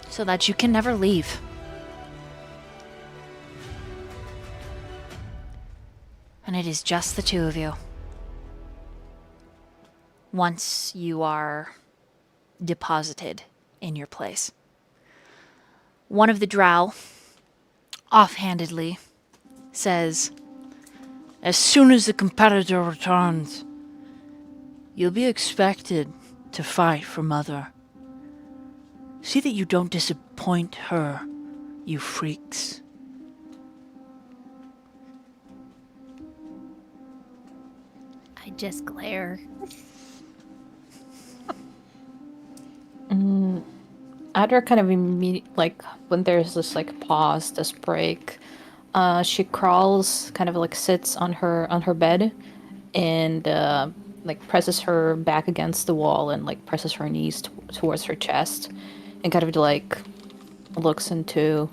so that you can never leave. And it is just the two of you. Once you are deposited in your place. One of the drow, offhandedly, says, "As soon as the competitor returns, you'll be expected to fight for Mother. See that you don't disappoint her, you freaks." I just glare. Adra kind of like when there's this like pause, this break, she crawls, kind of like sits on her bed, and like presses her back against the wall and like presses her knees towards her chest, and kind of like looks into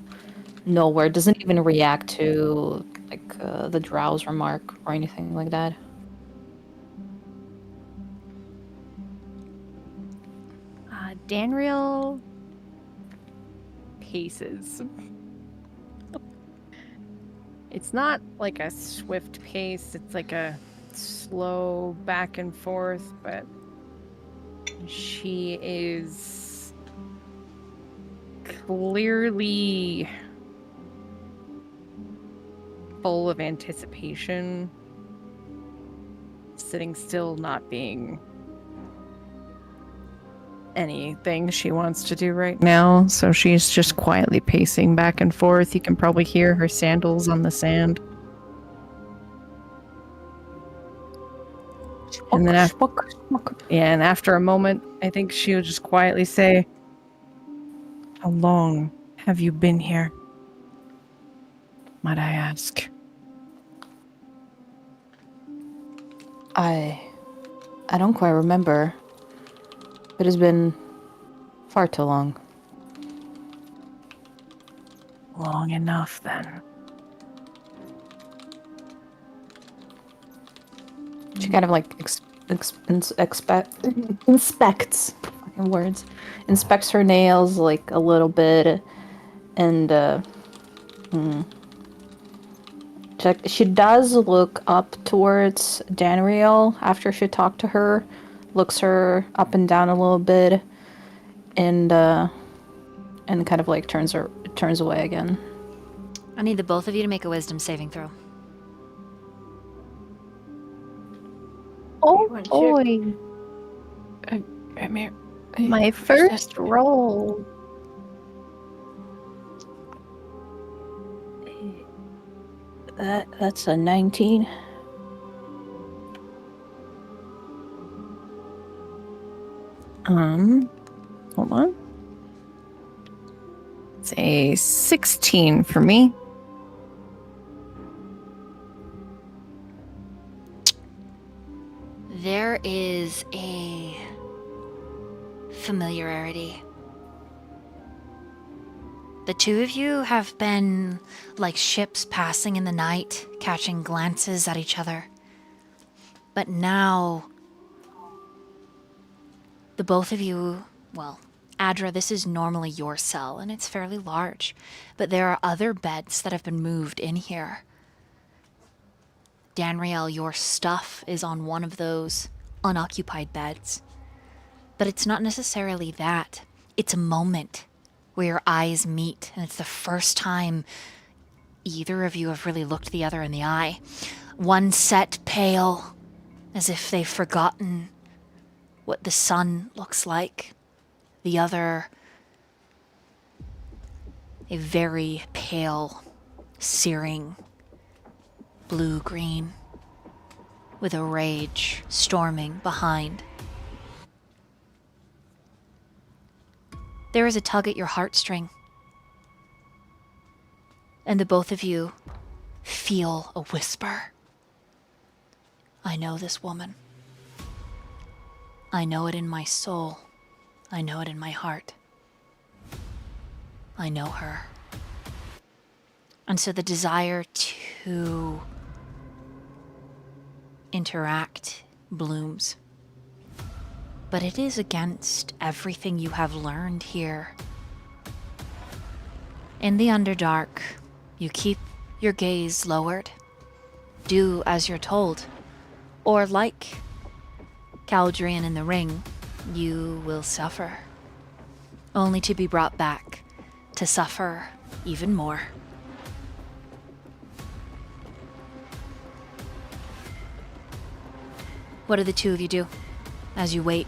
nowhere. Doesn't even react to like the drow's remark or anything like that. Danriel paces. It's not like a swift pace, it's like a slow back and forth, but she is clearly full of anticipation, sitting still, not being anything she wants to do right now, so she's just quietly pacing back and forth. You can probably hear her sandals on the sand. And then and after a moment, I think she'll just quietly say, "How long have you been here? Might I ask?" I don't quite remember. It has been far too long. Long enough, then. She kind of like inspects fucking words, inspects her nails like a little bit, and she does look up towards Danriel after she talked to her, looks her up and down a little bit, and and kind of like turns away again. I need the both of you to make a wisdom saving throw. Oh One check. boy. My first roll. That's a 19. Hold on. It's a 16 for me. There is a familiarity. The two of you have been like ships passing in the night, catching glances at each other. But now, the both of you, well, Adra, this is normally your cell, and it's fairly large. But there are other beds that have been moved in here. Danriel, your stuff is on one of those unoccupied beds. But it's not necessarily that. It's a moment where your eyes meet, and it's the first time either of you have really looked the other in the eye. One set pale, as if they've forgotten what the sun looks like. The other, a very pale, searing blue-green, with a rage storming behind. There is a tug at your heartstring, and the both of you feel a whisper. I know this woman. I know it in my soul. I know it in my heart. I know her. And so the desire to interact blooms. But it is against everything you have learned here. In the Underdark, you keep your gaze lowered. Do as you're told. Or like Caldrian in the ring, you will suffer. Only to be brought back to suffer even more. What do the two of you do as you wait?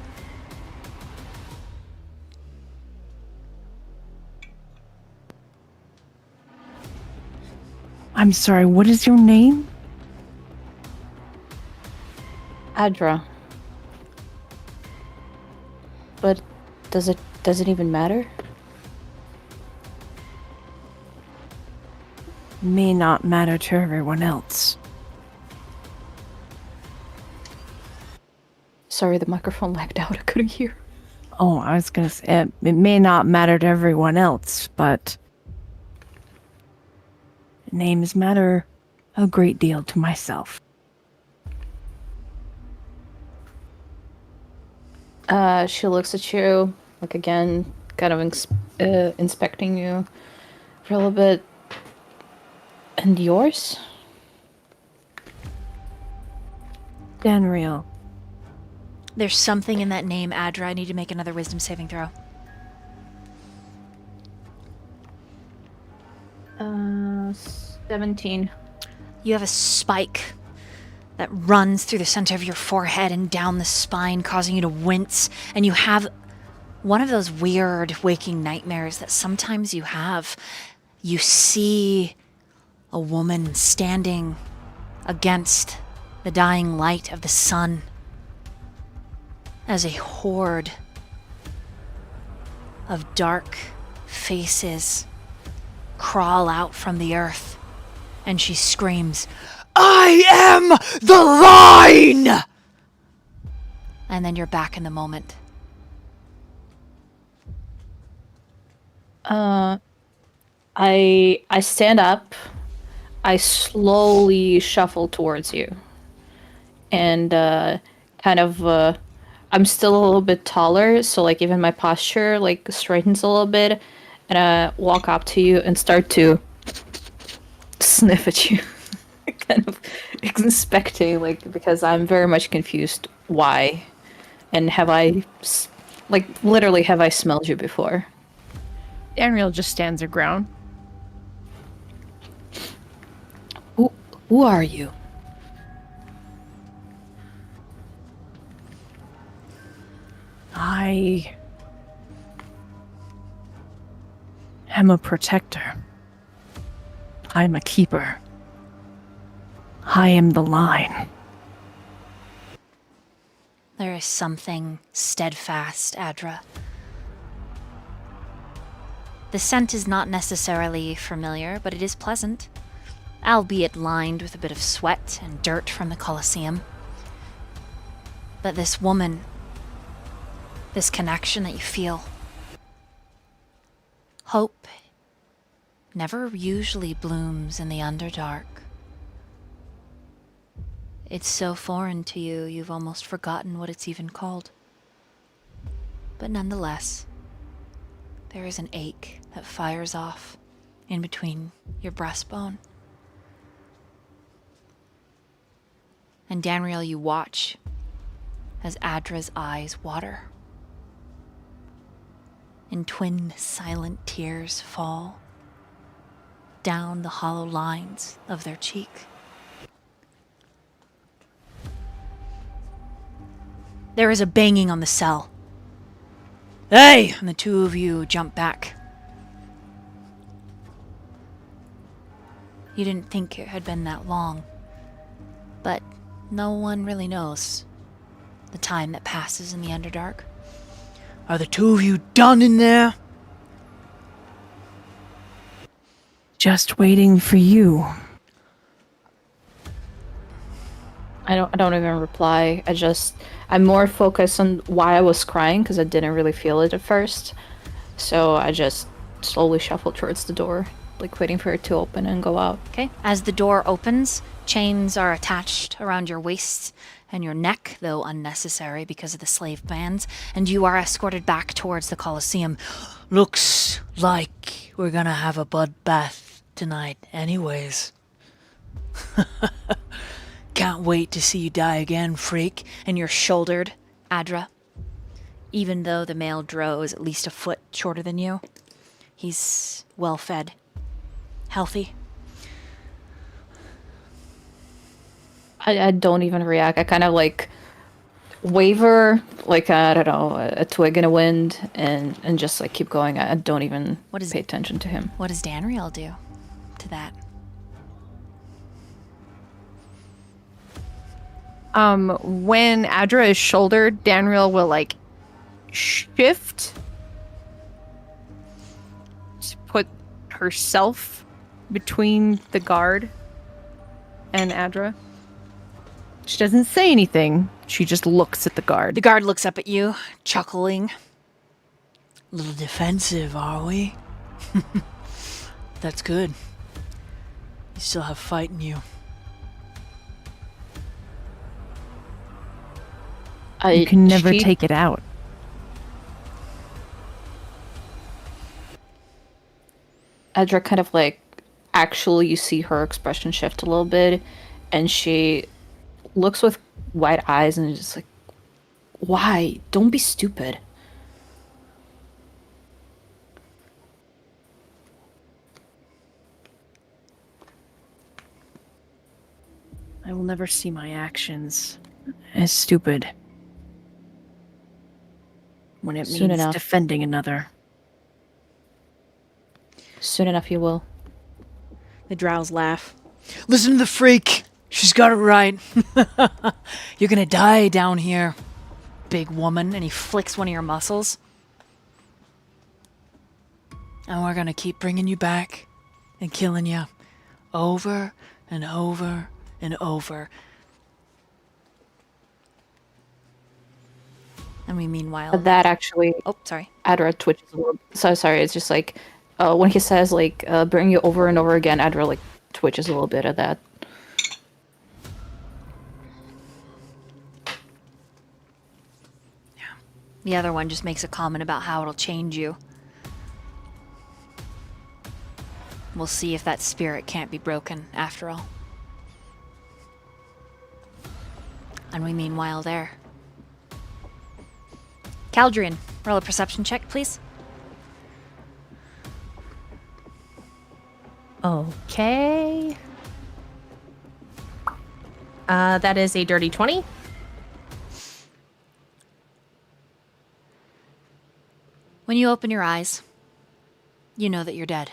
I'm sorry, what is your name? Adra. But does it even matter? May not matter to everyone else. Sorry, the microphone lagged out. I couldn't hear. Oh, I was gonna say, it may not matter to everyone else, but names matter a great deal to myself. She looks at you, like again, kind of inspecting you for a little bit. And yours? Danriel. There's something in that name, Adra. I need to make another wisdom saving throw. 17. You have a spike that runs through the center of your forehead and down the spine, causing you to wince. And you have one of those weird waking nightmares that sometimes you have. You see a woman standing against the dying light of the sun as a horde of dark faces crawl out from the earth, and she screams, "I am the line!" And then you're back in the moment. I stand up. I slowly shuffle towards you. And I'm still a little bit taller, so like even my posture like straightens a little bit, and I walk up to you and start to sniff at you. Kind of inspecting, like, because I'm very much confused why, and have I smelled you before? Danriel just stands her ground. Who are you? I am a protector. I am a keeper. I am the line. There is something steadfast, Adra. The scent is not necessarily familiar, but it is pleasant, albeit lined with a bit of sweat and dirt from the Colosseum. But this woman, this connection that you feel, hope never usually blooms in the Underdark. It's so foreign to you, you've almost forgotten what it's even called. But nonetheless, there is an ache that fires off in between your breastbone. And Danriel, you watch as Adra's eyes water. And twin silent tears fall down the hollow lines of their cheek. There is a banging on the cell. Hey! And the two of you jump back. You didn't think it had been that long, but no one really knows the time that passes in the Underdark. Are the two of you done in there? Just waiting for you. I don't even reply. I'm more focused on why I was crying because I didn't really feel it at first. So I just slowly shuffled towards the door, like waiting for it to open and go out. Okay. As the door opens, chains are attached around your waist and your neck, though unnecessary because of the slave bands, and you are escorted back towards the Colosseum. Looks like we're gonna have a bloodbath tonight anyways. Can't wait to see you die again, freak. And you're shouldered, Adra. Even though the male drow is at least a foot shorter than you, he's well fed, healthy. I don't even react. I kind of like waver, like I don't know, a twig in a wind, and just like keep going. I don't even pay attention to him. What does Danriel do to that? When Adra is shouldered, Danriel will like shift to put herself between the guard and Adra. She doesn't say anything. She just looks at the guard. The guard looks up at you, chuckling. A little defensive, are we? That's good. You still have fight in you. You can never take it out. Adra kind of like, actually, you see her expression shift a little bit, and she looks with wide eyes and is just like, why? Don't be stupid. I will never see my actions as stupid when it Soon means enough. defending another. Soon enough, you will. The drows laugh. Listen to the freak. She's got it right. You're gonna die down here, big woman. And he flicks one of your muscles. And we're gonna keep bringing you back and killing you over and over and over. And we meanwhile... That actually, Oh, sorry. Adra twitches a little. So sorry, it's just like, when he says like, bring you over and over again, Adra like twitches a little bit at that. The other one just makes a comment about how it'll change you. We'll see if that spirit can't be broken, after all. And we meanwhile there. Caldrian, roll a perception check, please. Okay. That is a dirty 20. When you open your eyes, you know that you're dead.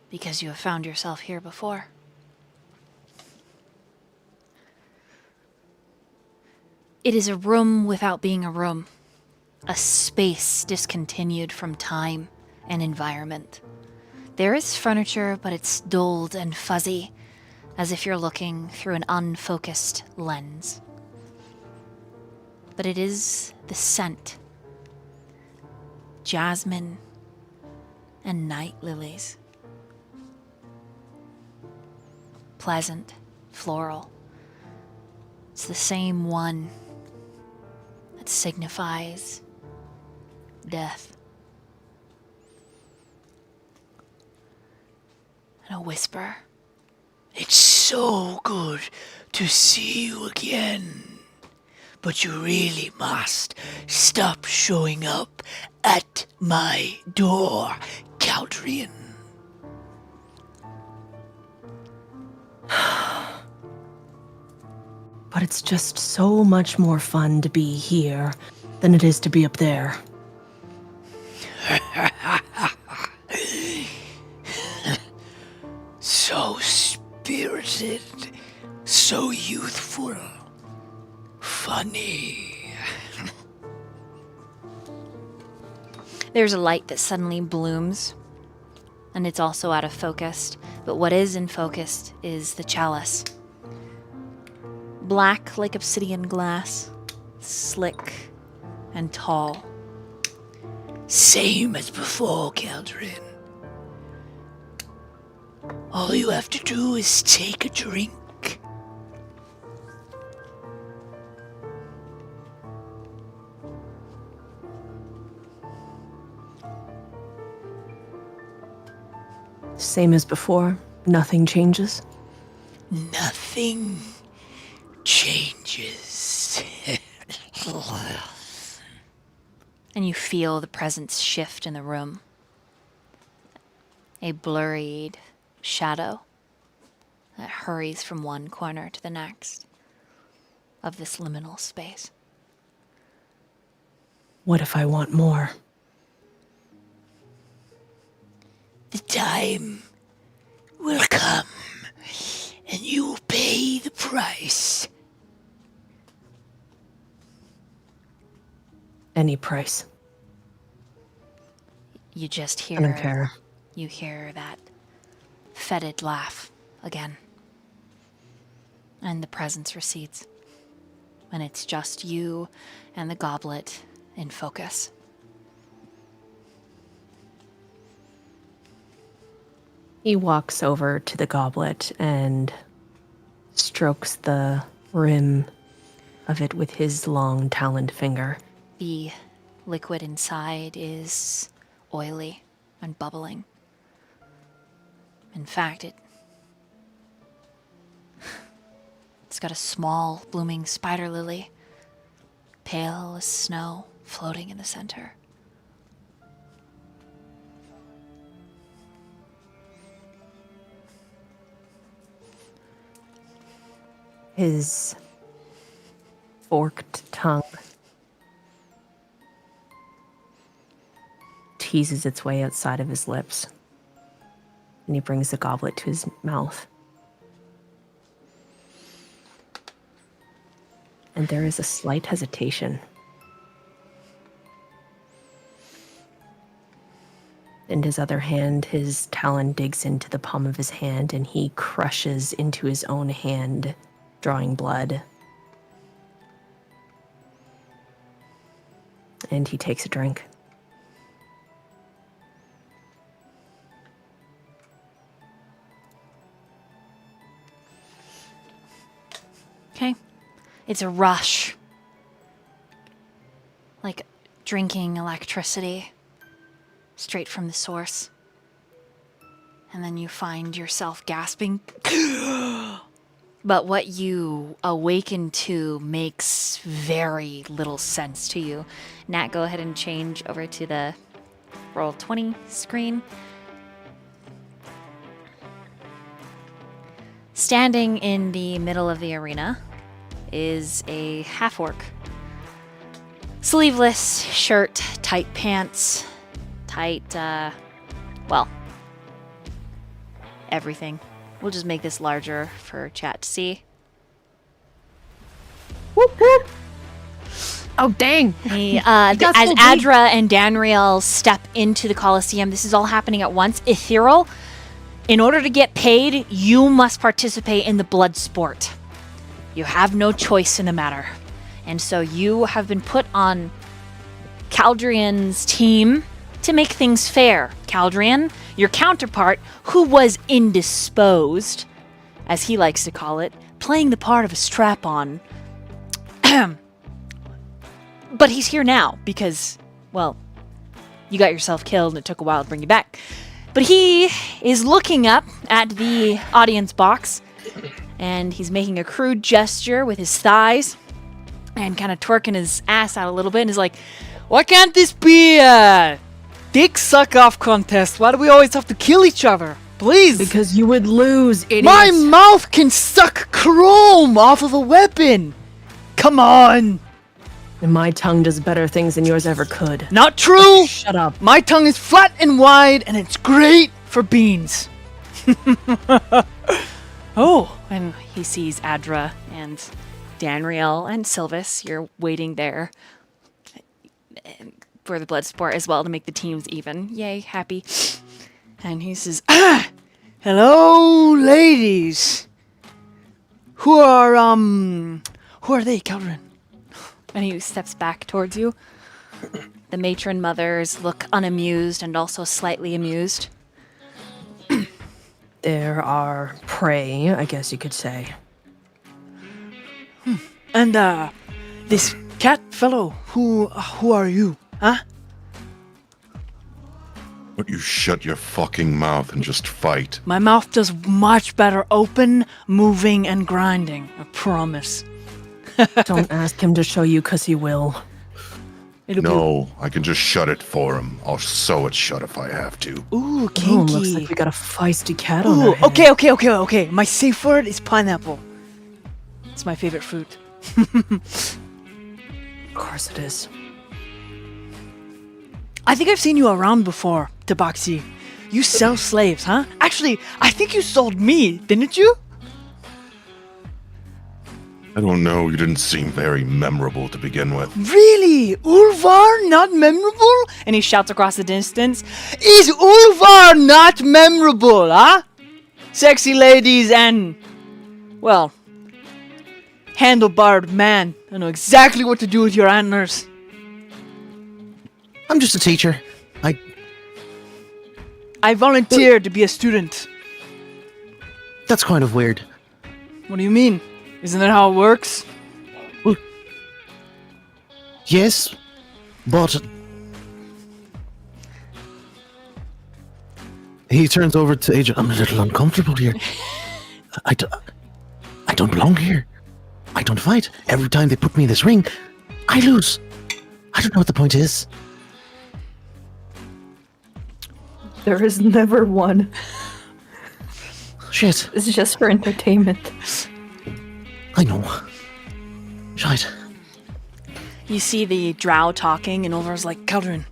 Because you have found yourself here before. It is a room without being a room. A space discontinued from time and environment. There is furniture, but it's dulled and fuzzy, as if you're looking through an unfocused lens. But it is the scent. Jasmine and night lilies. Pleasant, floral. It's the same one that signifies death. And a whisper. It's so good to see you again. But you really must stop showing up at my door, Caldrian. But it's just so much more fun to be here than it is to be up there. So spirited, so youthful, funny. There's a light that suddenly blooms, and it's also out of focus. But what is in focus is the chalice. Black like obsidian glass, slick and tall. Same as before, Caldrian. All you have to do is take a drink. Same as before, nothing changes. Nothing changes. And you feel the presence shift in the room. A blurred shadow that hurries from one corner to the next of this liminal space. What if I want more? The time will come, and you will pay the price. Any price. You just I don't hear, care. you hear that fetid laugh again. And the presence recedes. And it's just you and the goblet in focus. He walks over to the goblet and strokes the rim of it with his long taloned finger. The liquid inside is oily and bubbling. In fact, it's got a small blooming spider lily, pale as snow, floating in the center. His forked tongue teases its way outside of his lips, and he brings the goblet to his mouth. And there is a slight hesitation. In his other hand, his talon digs into the palm of his hand, and he crushes into his own hand, drawing blood. And he takes a drink. Okay? It's a rush. Like drinking electricity straight from the source. And then you find yourself gasping. But what you awaken to makes very little sense to you. Nat, go ahead and change over to the Roll20 screen. Standing in the middle of the arena is a half-orc. Sleeveless shirt, tight pants, tight, everything. We'll just make this larger for chat to see. Whoop, whoop. Oh, dang. He, got as so big. Adra and Danriel step into the Colosseum, this is all happening at once. Ethereal, in order to get paid, you must participate in the blood sport. You have no choice in the matter. And so you have been put on Caldrian's team to make things fair. Caldrian, your counterpart, who was indisposed, as he likes to call it, playing the part of a strap-on. But he's here now because, well, you got yourself killed and it took a while to bring you back. But he is looking up at the audience box and he's making a crude gesture with his thighs and kind of twerking his ass out a little bit and is like, Why can't this be a dick suck-off contest? Why do we always have to kill each other? Please! Because you would lose, idiot. My mouth can suck chrome off of a weapon! Come on! And my tongue does better things than yours ever could. Not true! Shut up. My tongue is flat and wide, and it's great for beans. oh, and he sees Adra and Danriel and Sylvis. You're waiting there for the blood sport as well to make the teams even. Yay, happy. And he says, hello, ladies. Who are they, Caldrin? And he steps back towards you. The matron mothers look unamused and also slightly amused. There are prey, I guess you could say. And, this cat fellow, who are you, huh? But you shut your fucking mouth and just fight. My mouth does much better open, moving, and grinding, I promise. Don't ask him to show you, because he will. No, I can just shut it for him. I'll sew it shut if I have to. Ooh, Oh, kinky. looks like we got a feisty cat on Ooh, our hands. okay. My safe word is pineapple. It's my favorite fruit. Of course it is. I think I've seen you around before, Tabaxi. You sell slaves, huh? Actually, I think you sold me, didn't you? I don't know, you didn't seem very memorable to begin with. Really? Ulvar not memorable? And he shouts across the distance, Is Ulvar not memorable, huh? Sexy ladies and, well, handlebarred man. I know exactly what to do with your antlers. I'm just a teacher. I volunteered to be a student. That's kind of weird. What do you mean? Isn't that how it works? Yes, but he turns over to Agent. I'm a little uncomfortable here. I don't belong here. I don't fight. Every time they put me in this ring, I lose. I don't know what the point is. There is never one. Shit. It's just for entertainment. I know. Shite. You see the drow talking, and Ulvar's like, Caldrin,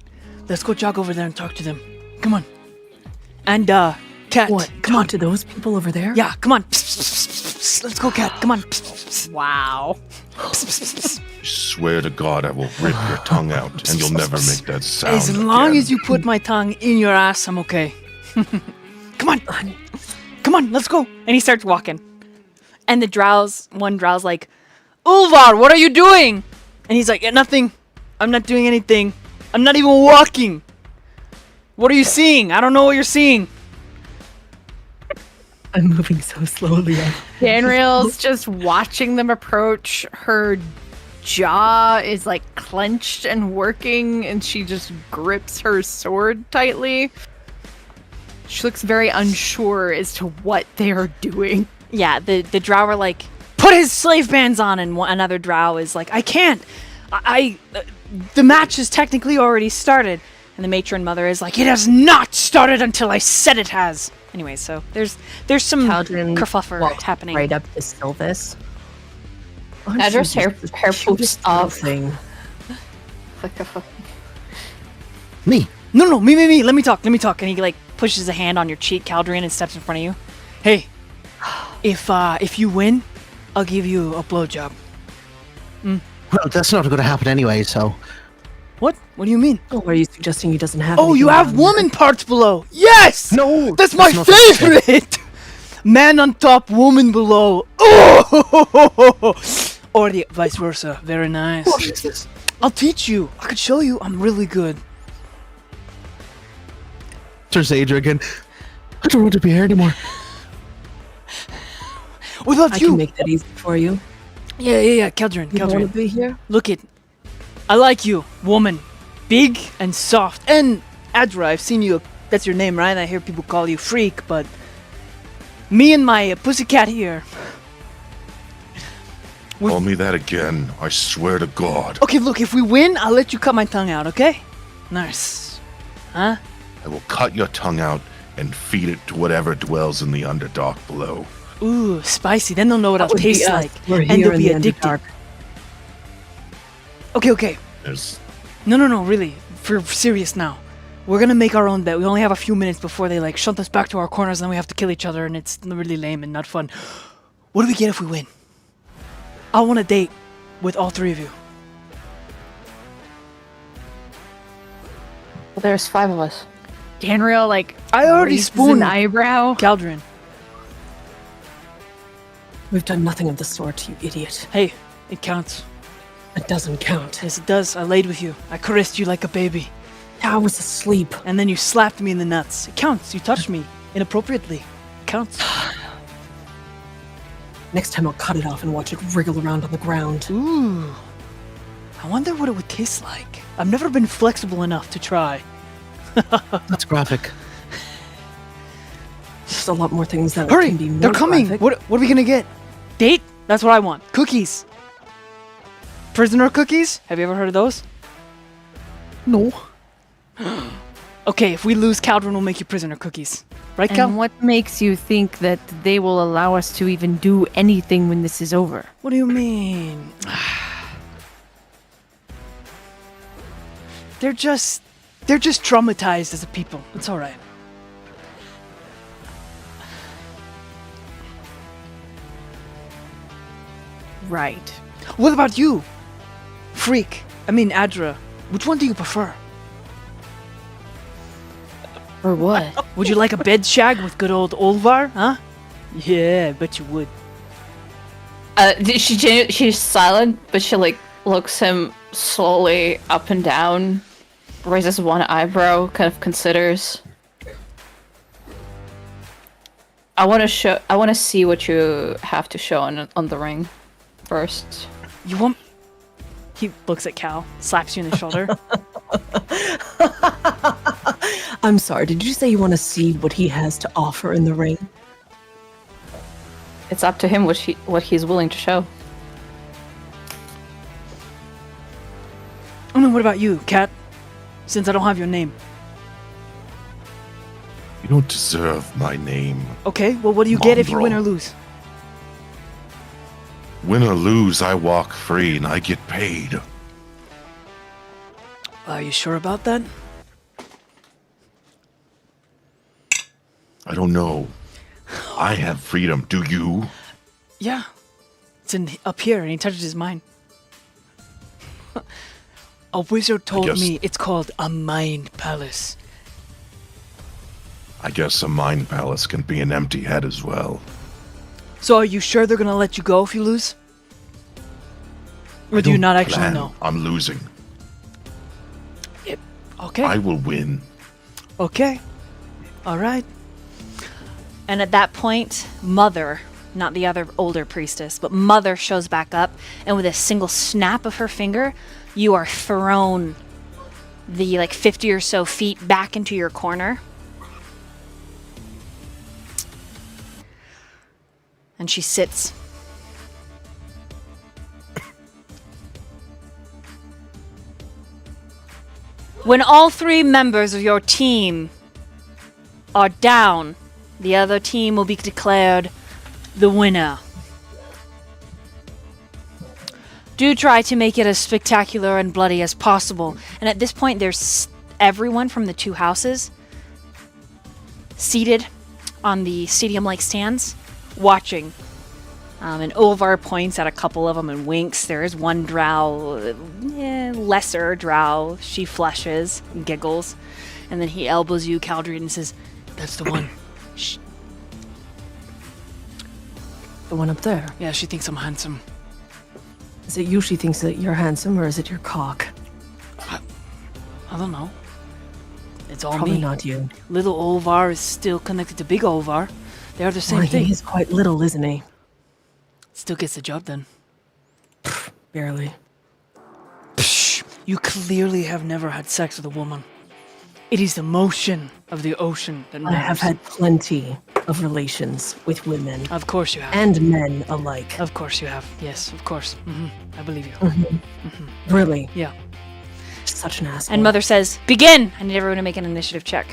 let's go jog over there and talk to them. Come on. And, Cat, What? come on. To those people over there? Yeah, come on. Let's go, Cat. Come on. Wow. Swear to God I will rip your tongue out and you'll never make that sound As long again. as you put my tongue in your ass, I'm okay. Come on. Come on, let's go. And he starts walking. And one drow's like, Ulvar, what are you doing? And he's like, yeah, nothing. I'm not doing anything. I'm not even walking. What are you seeing? I don't know what you're seeing. I'm moving so slowly. Danriel's just watching them approach. Her jaw is like clenched and working, and she just grips her sword tightly. She looks very unsure as to what they are doing. Yeah, the drow are like, put his slave bands on. And another drow is like, I can't. The match has technically already started. And the matron mother is like, it has not started until I said it has. Anyway, so there's some Caldrin kerfuffle walks happening. right up to Sylvis. Adra's hair poofs off. Thing. Like a fucking. Me. No, me. Let me talk. And he like pushes a hand on your cheek, Caldrin, and steps in front of you. Hey, if you win, I'll give you a blowjob. Well, that's not going to happen anyway, so. What? What do you mean? Oh, are you suggesting he doesn't have? Oh, you anything have down there? woman parts below. Yes. No! That's my not what I said. favorite. Man on top, woman below. Oh, or the vice versa. Very nice. What is this? I'll teach you. I could show you. I'm really good. Turns to Adria again. I don't want to be here anymore. Without I you. can make that easy for you. Yeah. Caldrin. You don't want to be here? Look it. I like you, woman. Big and soft. And Adra, I've seen you. That's your name, right? I hear people call you Freak, but me and my pussycat here. Call me that again. I swear to God. Okay, look, if we win, I'll let you cut my tongue out, okay? Nice. Huh? I will cut your tongue out and feed it to whatever dwells in the Underdark below. Ooh, spicy. Then they'll know what That I'll would be taste us. like. We're And here they'll in be the addicted. Underdark. Okay. There's No, really. For serious now. We're gonna make our own bet. We only have a few minutes before they like shunt us back to our corners and then we have to kill each other and it's really lame and not fun. What do we get if we win? I want a date with all three of you. Well, there's 5 of us. Danriel, like, I already raises spooned an eyebrow. Caldrin. We've done nothing of the sort, you idiot. Hey, it counts. It doesn't count. Yes, it does. I laid with you. I caressed you like a baby. I was asleep. And then you slapped me in the nuts. It counts. You touched me inappropriately. It counts. Next time I'll cut it off and watch it wriggle around on the ground. Ooh. I wonder what it would taste like. I've never been flexible enough to try. That's graphic. There's a lot more things that Hurry! can be more They're coming! graphic. What are we gonna get? Date? That's what I want. Cookies. Prisoner cookies? Have you ever heard of those? No. Okay, if we lose, Caldrin will make you prisoner cookies. Right, Cal? And what makes you think that they will allow us to even do anything when this is over? What do you mean? They're just traumatized as a people. It's all right. Right. What about you? Freak. I mean, Adra. Which one do you prefer? Or what? Would you like a bed shag with good old Olvar, huh? Yeah, I bet you would. She's silent, but she like looks him slowly up and down, raises one eyebrow, kind of considers. I want to see what you have to show on the ring first. You want... He looks at Cal, slaps you in the shoulder. I'm sorry, did you say you want to see what he has to offer in the ring? It's up to him what he's willing to show. Oh no, what about you, Cat? Since I don't have your name. You don't deserve my name. Okay, well what do you get if you win or Mongrel. lose? Win or lose, I walk free and I get paid. Are you sure about that? I don't know. I have freedom. Do you? Yeah. It's up here and he touches his mind. A wizard told guess- me it's called a mind palace. I guess a mind palace can be an empty head as well. So are you sure they're gonna let you go if you lose? Or do you Don't not actually plan know? on losing. Okay. I will win. Okay. All right. And at that point, Mother, not the other older priestess, but Mother shows back up, and with a single snap of her finger, you are thrown the like 50 or so feet back into your corner. And she sits. When all 3 members of your team are down, the other team will be declared the winner. Do try to make it as spectacular and bloody as possible. And at this point, there's everyone from the two houses seated on the stadium-like stands, watching. And Olvar points at a couple of them and winks. There is one drow, lesser drow. She flushes and giggles. And then he elbows you, Caldrian, and says, "That's the one." Shh. The one up there. Yeah, she thinks I'm handsome. Is it you she thinks that you're handsome, or is it your cock? I don't know. It's all Probably me. not you. Little Olvar is still connected to Big Olvar. They are the same Well, thing. he is quite little, isn't he? Still gets the job done. Barely. Psh, you clearly have never had sex with a woman. It is the motion of the ocean that I matters. have had plenty of relations with women Of course you have. and men alike. Of course you have. Yes, of course. I believe you. Really? Yeah. Such an asshole. And Mother says, "Begin!" I need everyone to make an initiative check.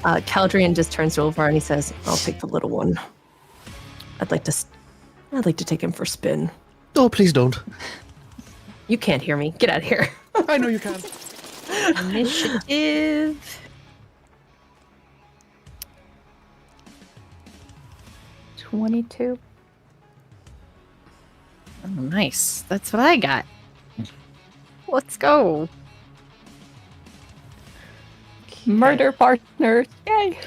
Caldrian just turns to Olvar and he says, "I'll take the little one. I'd like to take him for a spin." Oh, please don't. You can't hear me. Get out of here. I know you can. Initiative. 22. Oh, nice. That's what I got. Let's go. Murder partners. Yay.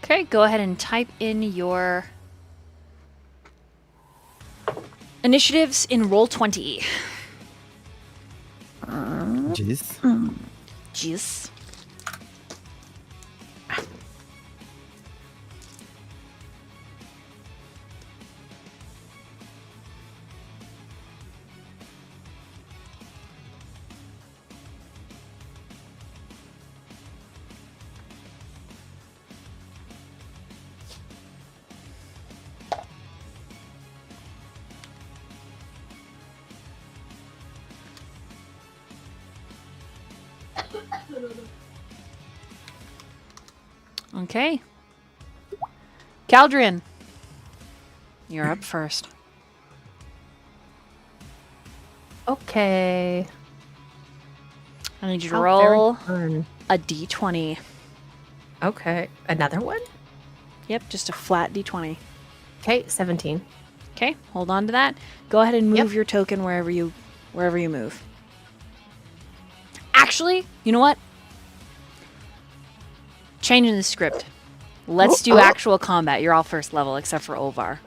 Okay, go ahead and type in your initiatives in Roll20. Jeez. Jeez. Okay. Caldrian, you're up first. Okay. I need you to How very roll fun. a d20. Okay. Another one? Yep, just a flat d20. Okay, 17. Okay, hold on to that. Go ahead and move Yep. your token wherever you move. Actually, you know what? Changing the script. Let's do actual combat. You're all first level except for Olvar.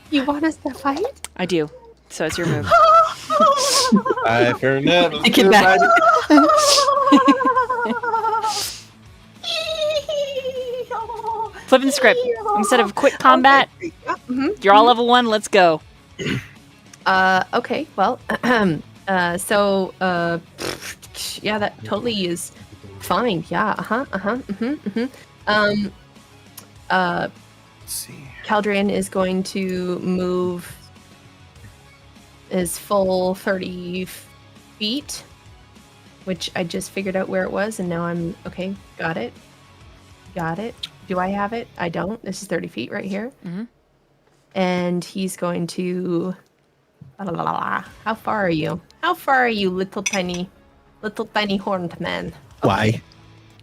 You want us to fight? I do. So it's your move. Hi, fair enough. Take it back. Flipping the script. Instead of quick combat, you're all level 1. Let's go. Okay, well, yeah, that totally is fine. Yeah, Let's see. Caldrian is going to move his full 30 feet, which I just figured out where it was, and now I'm okay. Got it. Do I have it? I don't. This is 30 feet right here. Mhm. And he's going to. How far are you? How far are you, little tiny horned man? Why?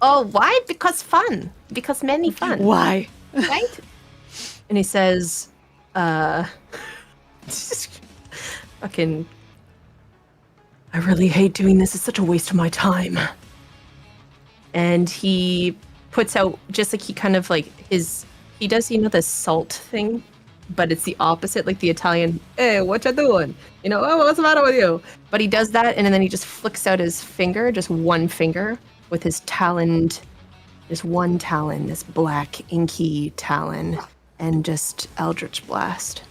Oh, why? Because fun. Because many fun. Why? Right? And he says, fucking, I really hate doing this. It's such a waste of my time. And he puts out, just like he kind of like he does, the salt thing, but it's the opposite, like the Italian, hey, what you doing? Oh, what's the matter with you? But he does that, and then he just flicks out his finger, just one finger, with his taloned, just one talon, this black, inky talon, and just Eldritch Blast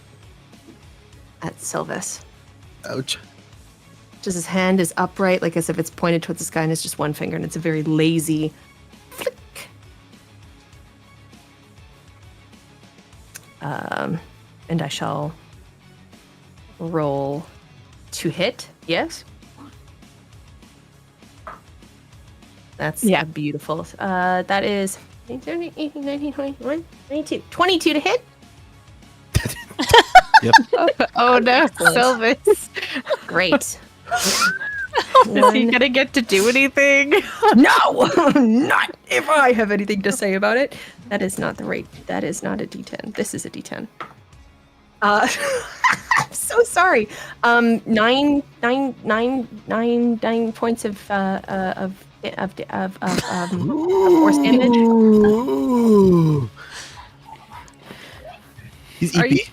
at Sylvis. Ouch. Just his hand is upright, like as if it's pointed towards the sky, and it's just one finger, and it's a very lazy flick. And I shall roll to hit. Yes. That's beautiful. That is 18, 19, 20, 21, 22. 22 to hit. Yep. Oh no, Sylvis. Great. Is he gonna get to do anything? No, not if I have anything to say about it. That is not the rate. That is not a D10. This is a D10. I'm so sorry. 9 points of force damage. Ooh. He's Are EP. you-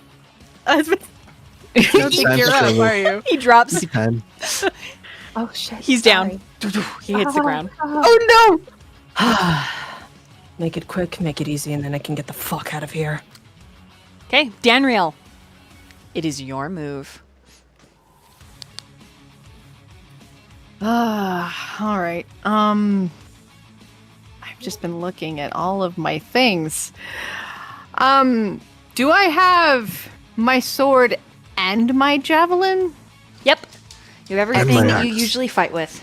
I don't think you're up, are you? He drops. EP10. Oh shit. He's down. He hits the ground. Oh no! Make it quick, make it easy, and then I can get the fuck out of here. Okay, Danriel. It is your move. All right. I've just been looking at all of my things. Do I have my sword and my javelin? Yep. You have everything my that you axe. usually fight with.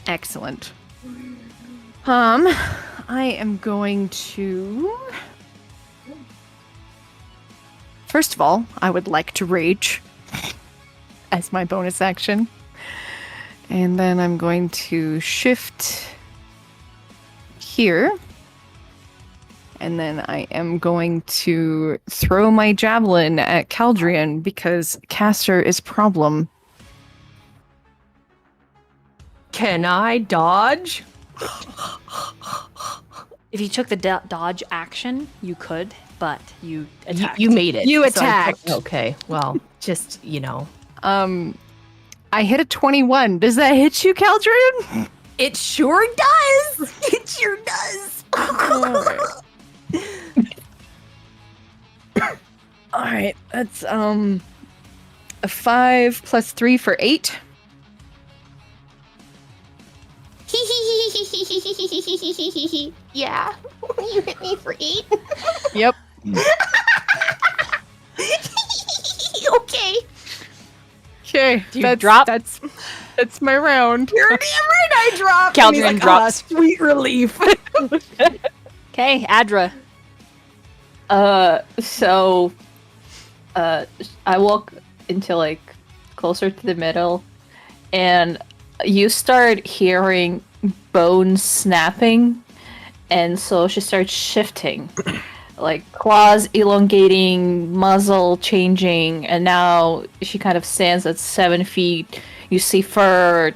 Excellent. I am going to. First of all, I would like to rage as my bonus action. And then I'm going to shift here. And then I am going to throw my javelin at Caldrian because caster is problem. Can I dodge? If you took the dodge action, you could, but you attacked. You made it. You So I attacked. took- okay, well, just, I hit a 21. Does that hit you, Caldrian? it sure does. It sure does. All right, that's a 5 plus 3 for 8. Yeah, you hit me for 8. Yep. Okay. Okay. Do you drop? That's my round. You're damn right I dropped. Caldrian And he's like, drops. Sweet relief. Okay, Adra. So, I walk into like closer to the middle, and you start hearing bones snapping, and so she starts shifting, like claws elongating, muzzle changing, and now she kind of stands at 7 feet. You see fur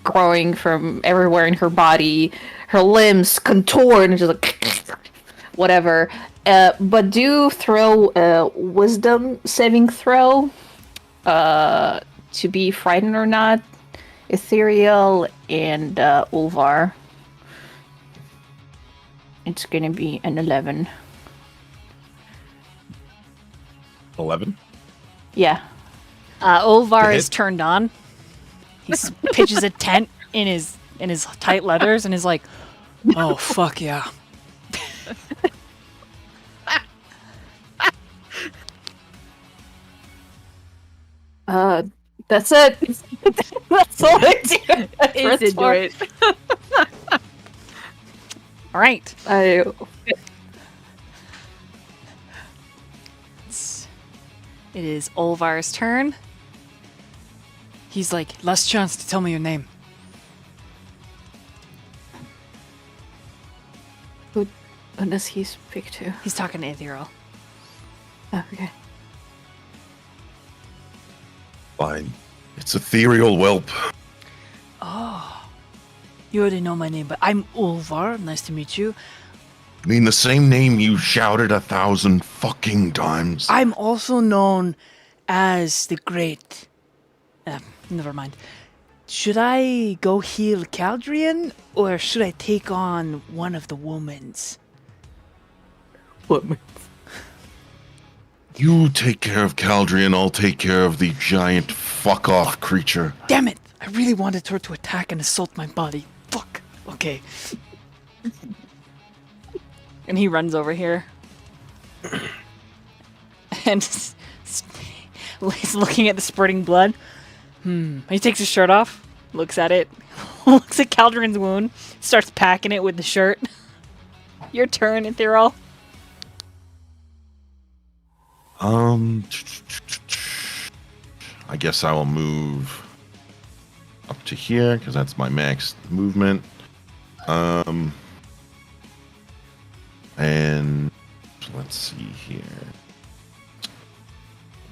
growing from everywhere in her body, her limbs contort, and just like whatever. But do throw a wisdom saving throw to be frightened or not. Ethereal and Ulvar. It's gonna be an 11. 11. Yeah. Ulvar Hit. is turned on. He pitches a tent in his tight leathers and is like, "Oh fuck yeah!" That's it. That's all I do. Is into it. All right. It is Ulvar's turn. He's like, "Last chance to tell me your name." Who does he speak to? He's talking to Ethereal. Oh, okay. Fine. It's ethereal whelp. You already know my name, but I'm Ulvar. Nice to meet you. I mean the same name you shouted 1,000 fucking times. I'm also known as the Great. Never mind. Should I go heal Caldrian, or should I take on one of the women's? You take care of Caldrian, I'll take care of the giant fuck-off creature. Damn it! I really wanted her to attack and assault my body. Fuck. Okay. And he runs over here. and he's looking at the spurting blood. He takes his shirt off, looks at it, looks at Caldron's wound, starts packing it with the shirt. Your turn, Ethereal. I guess I will move up to here because that's my max movement. And let's see here.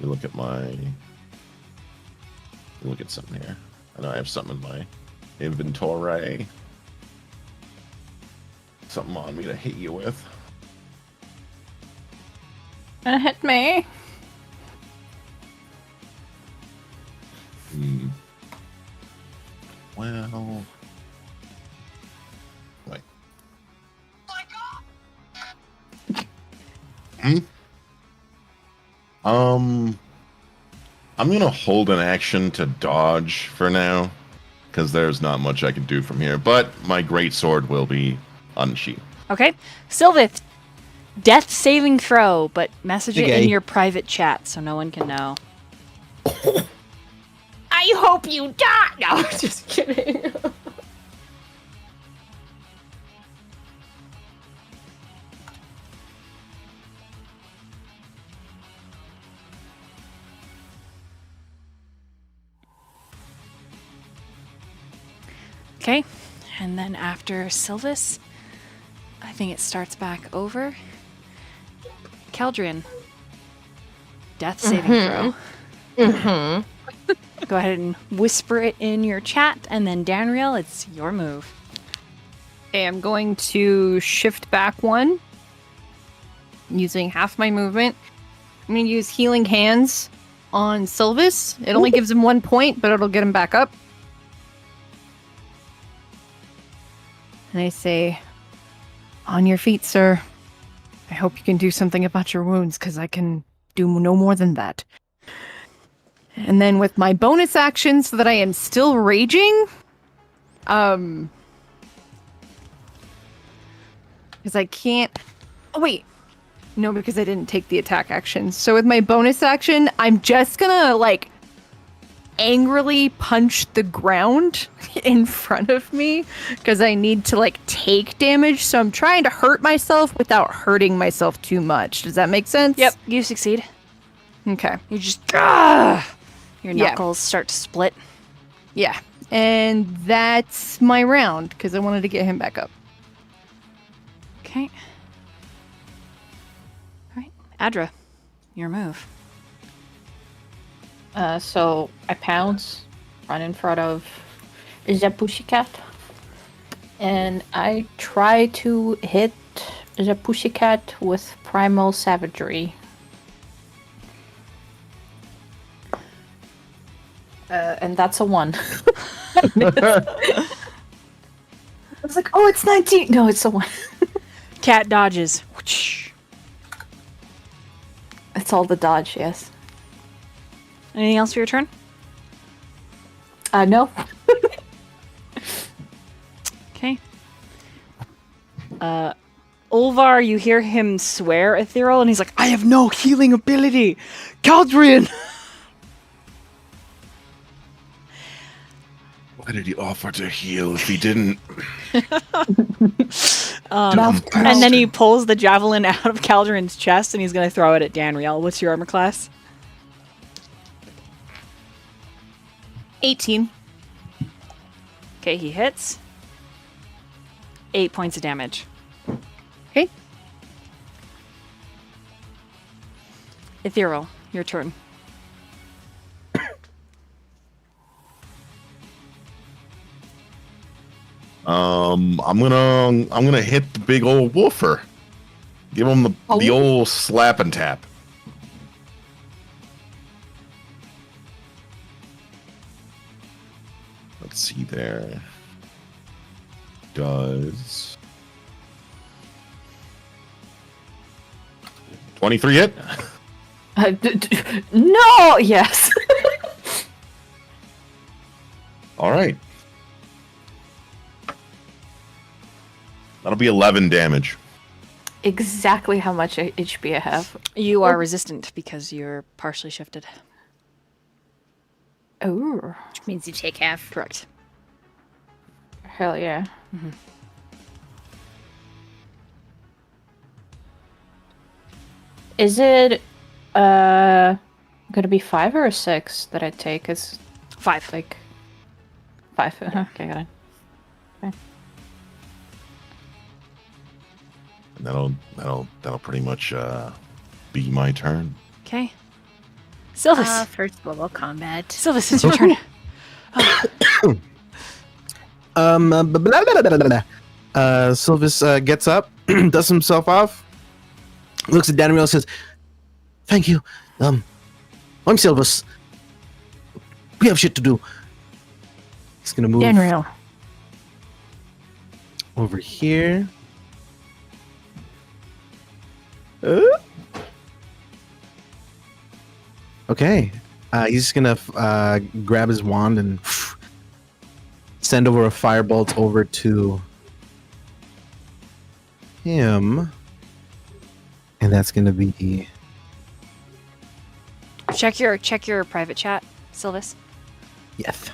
Let me look at something here. I know I have something in my inventory. Something on me to hit you with. Hit me. Well, wait. I'm gonna hold an action to dodge for now, because there's not much I can do from here. But my great sword will be unsheathed. Okay. Sylvith, death saving throw, but message it Okay. in your private chat so no one can know. I hope you die. No, just kidding. Okay. And then after Sylvis, I think it starts back over. Caldrian. Death saving throw. Go ahead and whisper it in your chat, and then Danriel, it's your move. Okay, I'm going to shift back one, using half my movement. I'm going to use Healing Hands on Sylvis. It only gives him 1 point, but it'll get him back up. And I say, on your feet, sir. I hope you can do something about your wounds, because I can do no more than that. And then with my bonus action, so that I am still raging, because I can't... Oh, wait. No, because I didn't take the attack action. So with my bonus action, I'm just gonna, like, angrily punch the ground in front of me, because I need to, like, take damage. So I'm trying to hurt myself without hurting myself too much. Does that make sense? Yep, you succeed. Okay. You just... Your Yeah. knuckles start to split. Yeah. And that's my round, because I wanted to get him back up. Okay. All right. Adra, your move. So I pounce, run in front of the pussycat, and I try to hit the pussycat with primal savagery. And that's a 1. I was like, oh, it's 19. No, it's a 1. Cat dodges. Whoosh. It's all the dodge, yes. Anything else for your turn? No. Okay. Ulvar, you hear him swear Ethereal, and he's like, I have no healing ability! Caldrian! Why did he offer to heal if he didn't? And then he pulls the javelin out of Caldrian's chest, and he's going to throw it at Danriel. What's your armor class? 18. Okay, he hits. 8 points of damage. Okay. Ethereal, your turn. I'm gonna hit the big old woofer. Give him the old slap and tap. Let's see there. Does 23 hit? No, yes. All right. That'll be 11 damage. exactly how much HP I have. You are resistant because you're partially shifted. Oh, Which means you take half. Correct. hell yeah. Is it gonna be 5 or 6 that I take? Is 5. like 5? Okay, got it. And that'll pretty much be my turn. Okay. Sylvis. First level combat. Sylvis, it's your turn. Blah, blah, blah, blah, blah, blah. Sylvis gets up, dusts himself off, looks at Danriel and says, "Thank you. I'm Sylvis. We have shit to do." He's gonna move Danriel. over here. Okay. He's just gonna grab his wand and send over a firebolt over to him. And that's gonna be check your private chat, Sylvis. yes.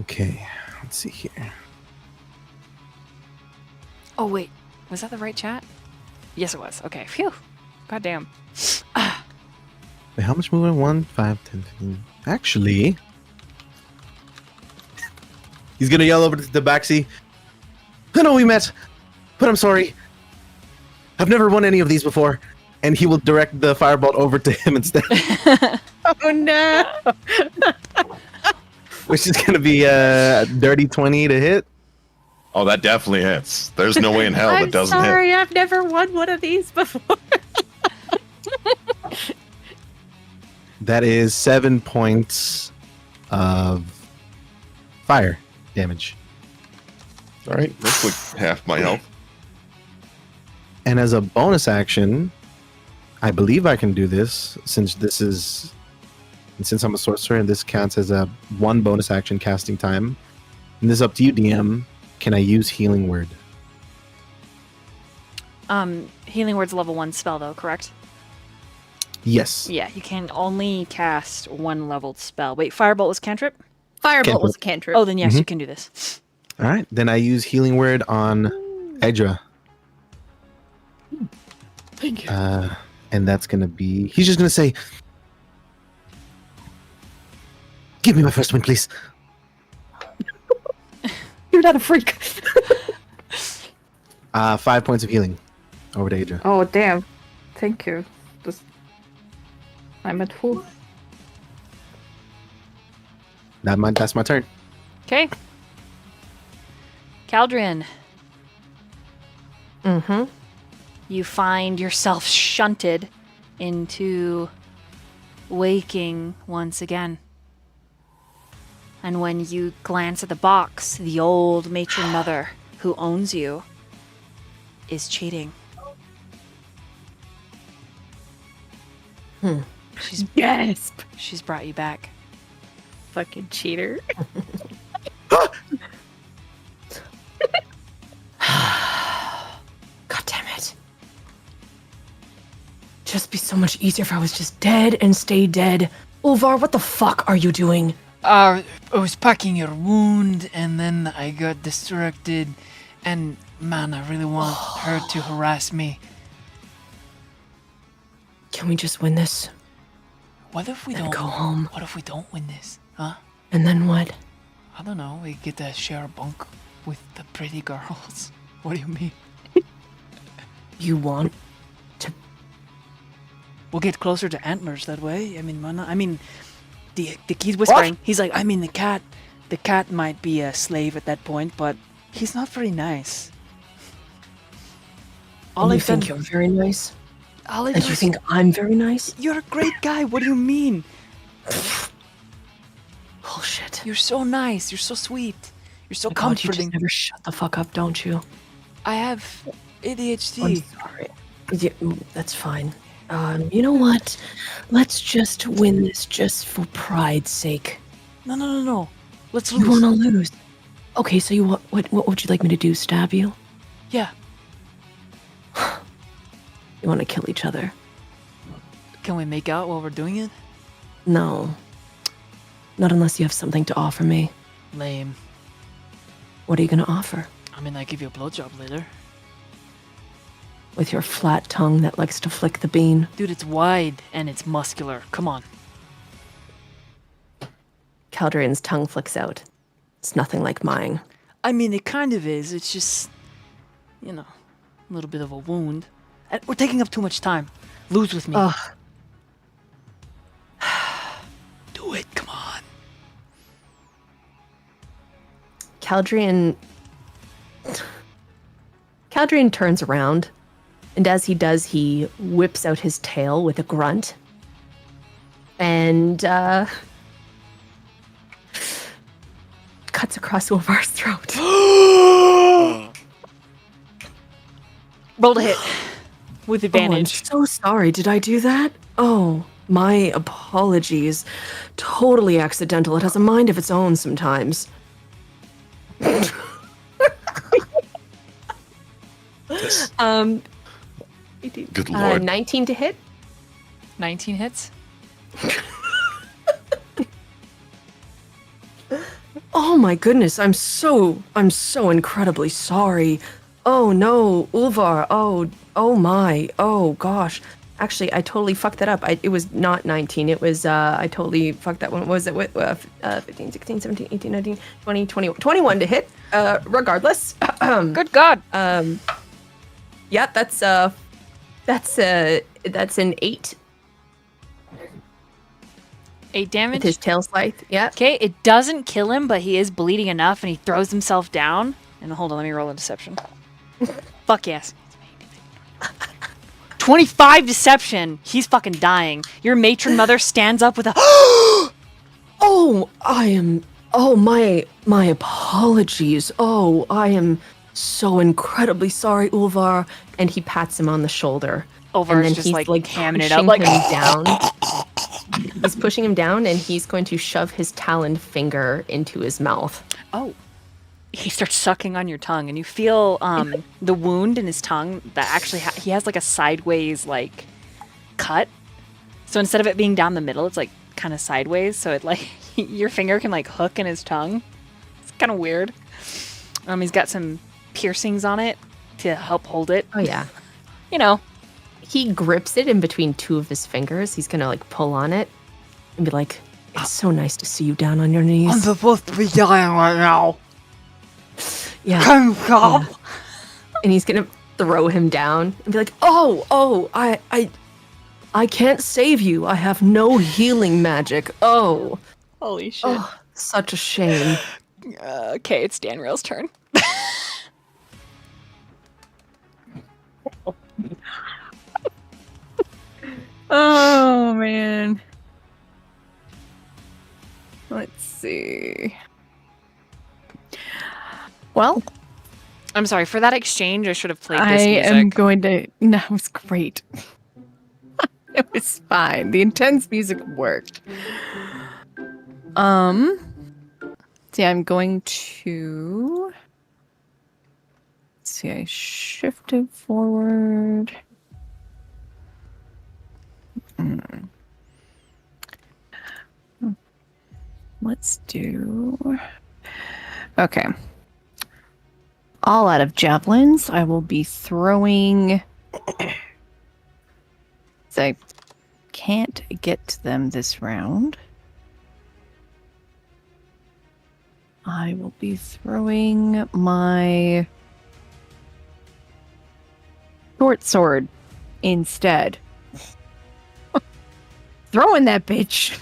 Okay, let's see here. Oh wait, was that the right chat? Yes, it was. Okay. Phew. Goddamn. Wait, how much movement? 1, 5, 10, 15. Actually, he's gonna yell over to the backseat. "I know we met, but I'm sorry. I've never won any of these before." And he will direct the firebolt over to him instead, Oh no! which is gonna be a dirty 20 to hit. Oh, that definitely hits. There's no way in hell I'm that doesn't sorry, hit. I've never won one of these before. That is 7 points of fire damage. All right, that's like half my health. And as a bonus action, I believe I can do this since I'm a sorcerer and this counts as a 1 bonus action casting time. And this is up to you, DM. Can I use Healing Word? Healing Word's a level 1 spell though, correct? Yes. Yeah, you can only cast 1 leveled spell. Wait, Firebolt was cantrip? Firebolt was a cantrip. Oh, then yes, you can do this. All right. Then I use Healing Word on Edra. Thank you. And that's going to be... He's just going to say, "Give me my first win, please." You're not a freak. 5 points of healing over to Edra. Oh damn. Thank you. I'm at full. That's my turn. Okay. Caldrian, Mm-hmm. you find yourself shunted into waking once again. And when you glance at the box, the old matron mother who owns you is cheating. Gasp! She's brought you back. Fucking cheater. God damn it. Just be so much easier if I was just dead and stay dead. Ulvar, what the fuck are you doing? I was packing your wound, and then I got distracted, and man, I really want her to harass me. Can we just win this? What if we And don't go home. What if we don't win this? Huh? And then what? I don't know. We get to share a bunk with the pretty girls. What do you mean? You want? We'll get closer to antlers that way. I mean, why not? I mean, the kid's whispering. He's like, I mean, the cat might be a slave at that point, but he's not very nice. You think you're very nice? all I've And you think I'm very nice? you're a great guy. What do you mean? Bullshit. You're so nice. You're so sweet. You're so My God, you comforting. just never shut the fuck up, don't you? I have I'm ADHD. sorry. Yeah, that's fine. You know what? Let's just win this just for pride's sake. No. Let's You lose. want to lose? Okay, so you what would you like me to do? Stab you? Yeah. You want to kill each other? Can we make out while we're doing it? No. Not unless you have something to offer me. Lame. What are you going to offer? I mean, I give you a blowjob later. With your flat tongue that likes to flick the bean. Dude, it's wide and it's muscular. Come on. Caldrian's tongue flicks out. It's nothing like mine. I mean, it kind of is. It's just, you know, a little bit of a wound. And we're taking up too much time. Lose with me. Ugh. Do it. Come on. Caldrian turns around, and as he does, he whips out his tail with a grunt. And cuts across Ulvar's throat. Roll to hit. With Oh, I'm advantage. so sorry. Did I do that? Oh, my apologies. Totally accidental. It has a mind of its own sometimes. Good lord. 19 to hit. 19 hits. Oh my goodness, I'm so incredibly sorry. Oh no, Ulvar. Oh my. Oh gosh. Actually, I totally fucked that up. It was not 19. It was I totally fucked that one. What was it? 15, 16, 17, 18, 19, 20, 21 to hit. Regardless. Good God. Yeah, that's an 8 8 damage. with his tail scythe. Yeah. Okay, it doesn't kill him, but he is bleeding enough, and he throws himself down. And hold on, let me roll a deception. Fuck yes. 25 deception. He's fucking dying. Your matron mother stands up with a. Oh, my apologies. Oh, I am so incredibly sorry, Ulvar. And he pats him on the shoulder. Ulvar's and then just he's like hamming it pushing up, like. him down. He's pushing him down, and he's going to shove his taloned finger into his mouth. Oh. He starts sucking on your tongue, and you feel the wound in his tongue that actually he has like a sideways like cut. So instead of it being down the middle, it's like kind of sideways. So it like your finger can like hook in his tongue. It's kind of weird. He's got some piercings on it to help hold it. Oh yeah. You know. He grips it in between two of his fingers. He's gonna like pull on it and be like, "It's so nice to see you down on your knees." I'm supposed to be dying right now. Yeah. Come stop. Yeah. And he's gonna throw him down and be like, "Oh, I can't save you. I have no healing magic. Oh, Holy shit. oh, such a shame." Okay, it's Danriel's turn. Oh man. Let's see. Well, I'm sorry, for that exchange, I should have played I this music. am going to. No, it was great. It was fine. The intense music worked. See, I'm going to. Let's see, I shifted forward. Let's do. Okay. All out of javelins. I will be throwing. So I can't get to them this round. I will be throwing my short sword instead. Throwing that bitch.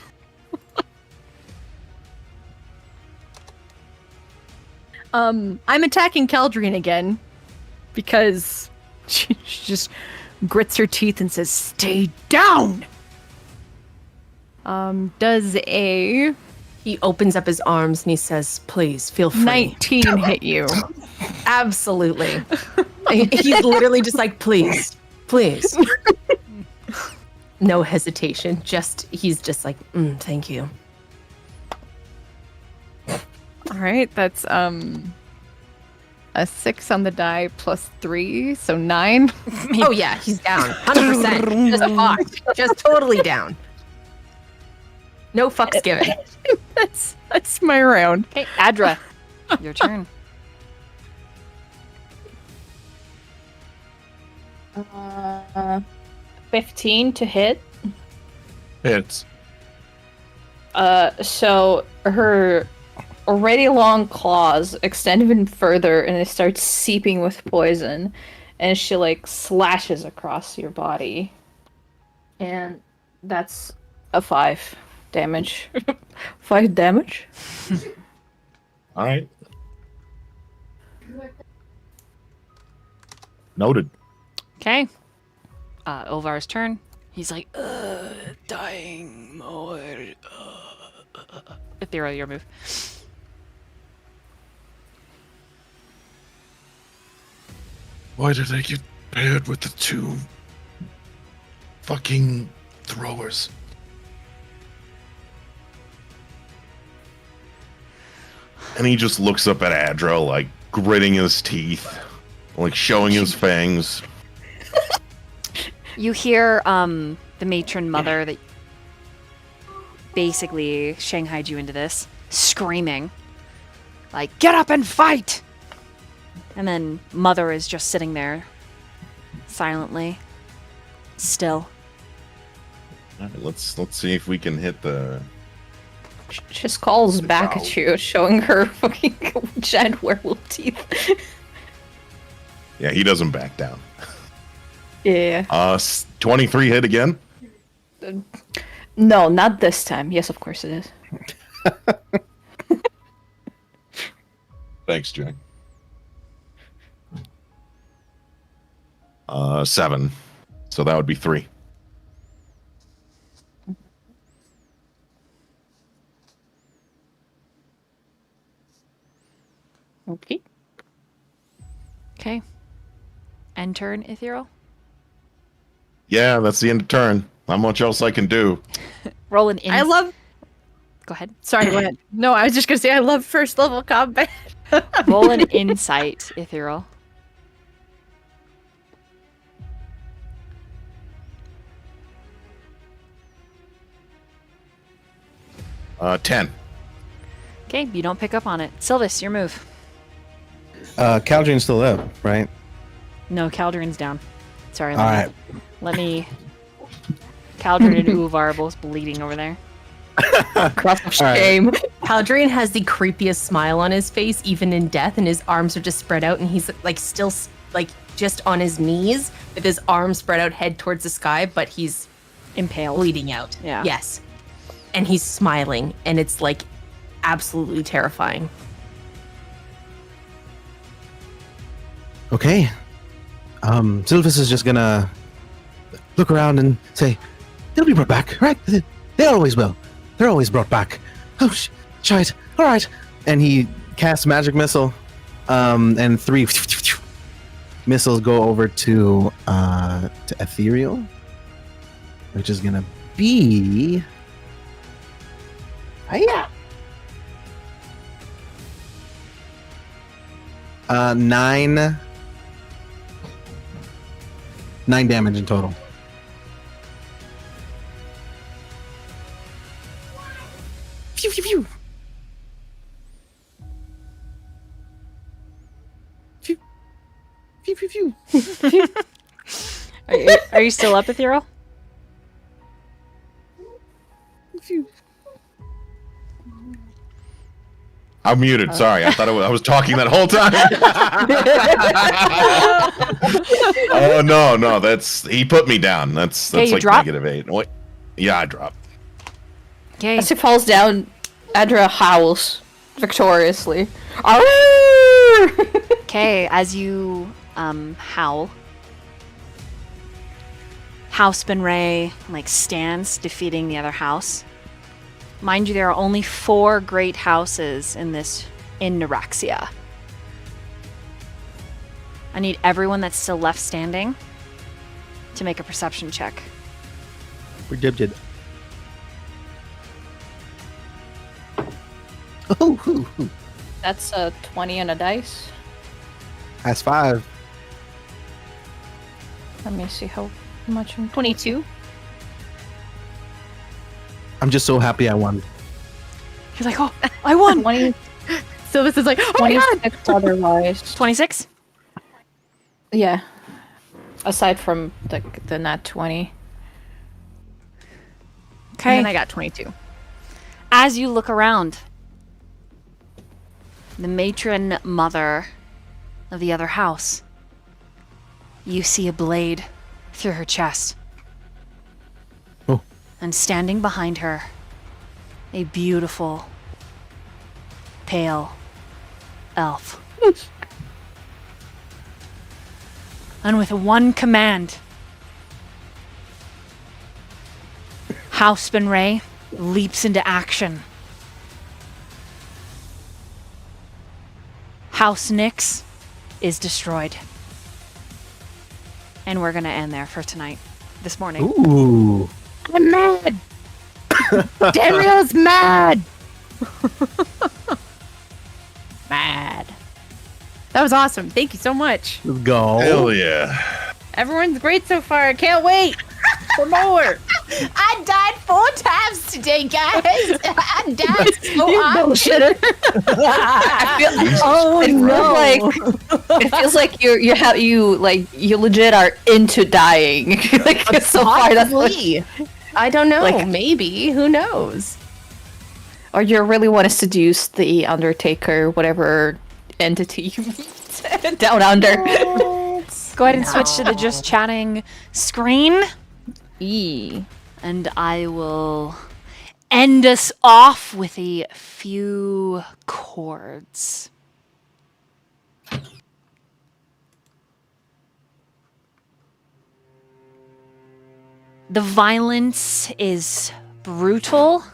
I'm attacking Caldrian again because she just grits her teeth and says, "Stay down." Does a He opens up his arms and he says, "Please feel free." 19 hit you? Absolutely. He's literally just like, "Please, please." No hesitation. He's just like, thank you. All right, that's a 6 on the die plus 3, so 9. Oh yeah, he's down. 100%. Just fucked. Just totally down. No fucks given. That's my round. Okay, Adra, your turn. 15 to hit. Hits. So her already long claws extend even further, and it starts seeping with poison, and she like slashes across your body, and that's a 5 damage. 5 damage. All right. Noted. Okay. Ulvar's turn. He's like, dying more. Ethereal, your move. Why did I get paired with the 2 fucking throwers? And he just looks up at Adra, like gritting his teeth, like showing his fangs. You hear the matron mother that basically shanghaied you into this, screaming, like, get up and fight! And then mother is just sitting there, silently, still. All right, let's see if we can hit the. She just calls back at you, showing her fucking giant werewolf teeth. Yeah, he doesn't back down. Yeah. 23 hit again. No, not this time. Yes, of course it is. Thanks, Jack. 7. So that would be 3. Okay. Okay. End turn, Ethereal. Yeah, that's the end of turn. Not much else I can do. Roll an I love. Go ahead. Sorry, go ahead. No, I was just gonna say I love first level combat. Roll an insight, Ethereal. Uh, 10. Okay, you don't pick up on it. Sylvis, your move. Caldron's still up, right? No, Caldron's down. Sorry. All right. Let me. Caldron and Uvar are both bleeding over there. Cross of All right. shame. Haldrian has the creepiest smile on his face, even in death, and his arms are just spread out, and he's like still like just on his knees with his arms spread out, head towards the sky, but he's Impaled. bleeding out. Yeah. Yes. And he's smiling, and it's like absolutely terrifying. Okay. Sylvis is just gonna look around and say, "They'll be brought back, right? They always will. They're always brought back." Oh, shite. All right. And he casts magic missile, and 3 missiles go over to Ethereal, which is gonna be. Hiya. 9 damage in total. Phew, phew, phew. Phew. Phew, phew, phew. Are you still up, Ethereal? Phew. I'm muted. Sorry, I thought I was talking that whole time. Oh no, that's he put me down. That's Okay, you like drop? -8. Wait, yeah, I dropped. Okay. As he falls down, Adra howls victoriously. Arrgh! Okay, as you howl, Houseman Ray stands defeating the other house. Mind you, there are only 4 great houses in Neuraxia. I need everyone that's still left standing to make a perception check. We're dibjed. Oh, That's a 20 and a dice. that's 5. Let me see how much I'm 22. I'm just so happy I won. You're like, oh, I won. 20, So this is like, oh my god! 26 otherwise. 26? Yeah. Aside from the nat 20. Okay. And then I got 22. As you look around, the matron mother of the other house, you see a blade through her chest. Oh. And standing behind her, a beautiful, pale elf. And with one command, House Benray leaps into action. House Nyx is destroyed. And we're gonna end there for tonight. This morning. Ooh. I'm mad! Danriel's mad! Mad. That was awesome. Thank you so much. Let's go. Hell yeah. Everyone's great so far. I can't wait for more. I died 4 times today, guys. I died so You hard. bullshitter. It feels like you legit are into dying. Like so far, that's what, Possibly. I don't know. Like- Maybe. Who knows? or you really want to seduce the Undertaker, whatever entity you meet down under. Go ahead and switch to the just chatting screen. E. And I will end us off with a few chords. The violence is brutal,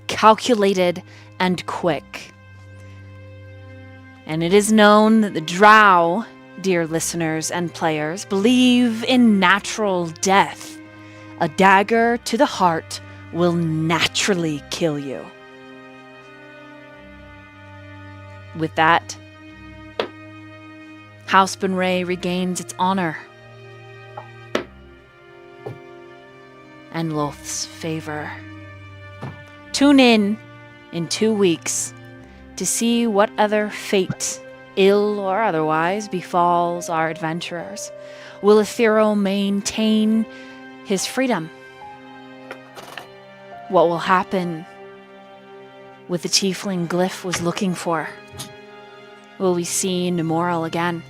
calculated, and quick. And it is known that the Drow, dear listeners and players, believe in natural death. A dagger to the heart will naturally kill you. With that, House Benray regains its honor and Loth's favor. Tune in 2 weeks to see what other fate, ill or otherwise, befalls our adventurers. Will Ethero maintain his freedom? What will happen with the tiefling Glyph was looking for? Will we see Nemoral again?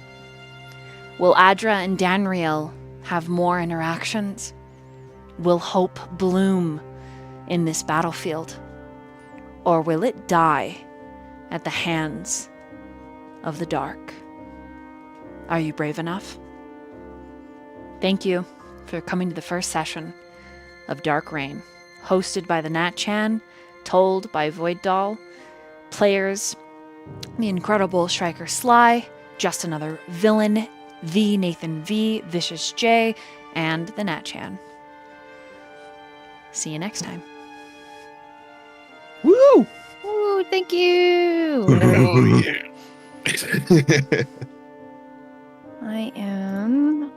Will Adra and Danriel have more interactions? Will hope bloom in this battlefield? Or will it die at the hands of the dark? Are you brave enough? Thank you for coming to the first session of Dark Reign, hosted by TheNatchan, told by VoidDoll, players, the incredible Striker Sly, Just Another Villain, the Nathan V, Vicious J, and TheNatchan. See you next time. Woo! Ooh, thank you. Oh, yeah. I am